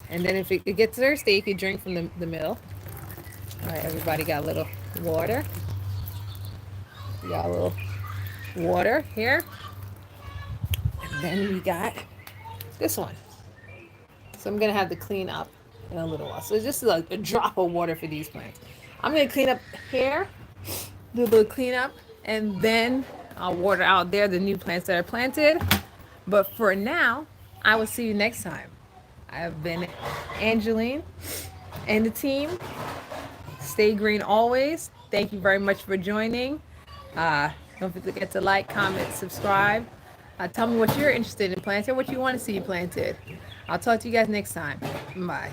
And then if it gets thirsty, you can drink from the middle. All right, everybody got a little water. We got a little water here. And then we got this one. So I'm gonna have to clean up in a little while. So it's just like a drop of water for these plants. I'm gonna clean up here, do a little cleanup, and then I'll water out there the new plants that are planted. But for now, I will see you next time. I have been Angeline and the team. Stay green always. Thank you very much for joining. Don't forget to like, comment, subscribe. Tell me what you're interested in planting, what you want to see planted. I'll talk to you guys next time. Bye.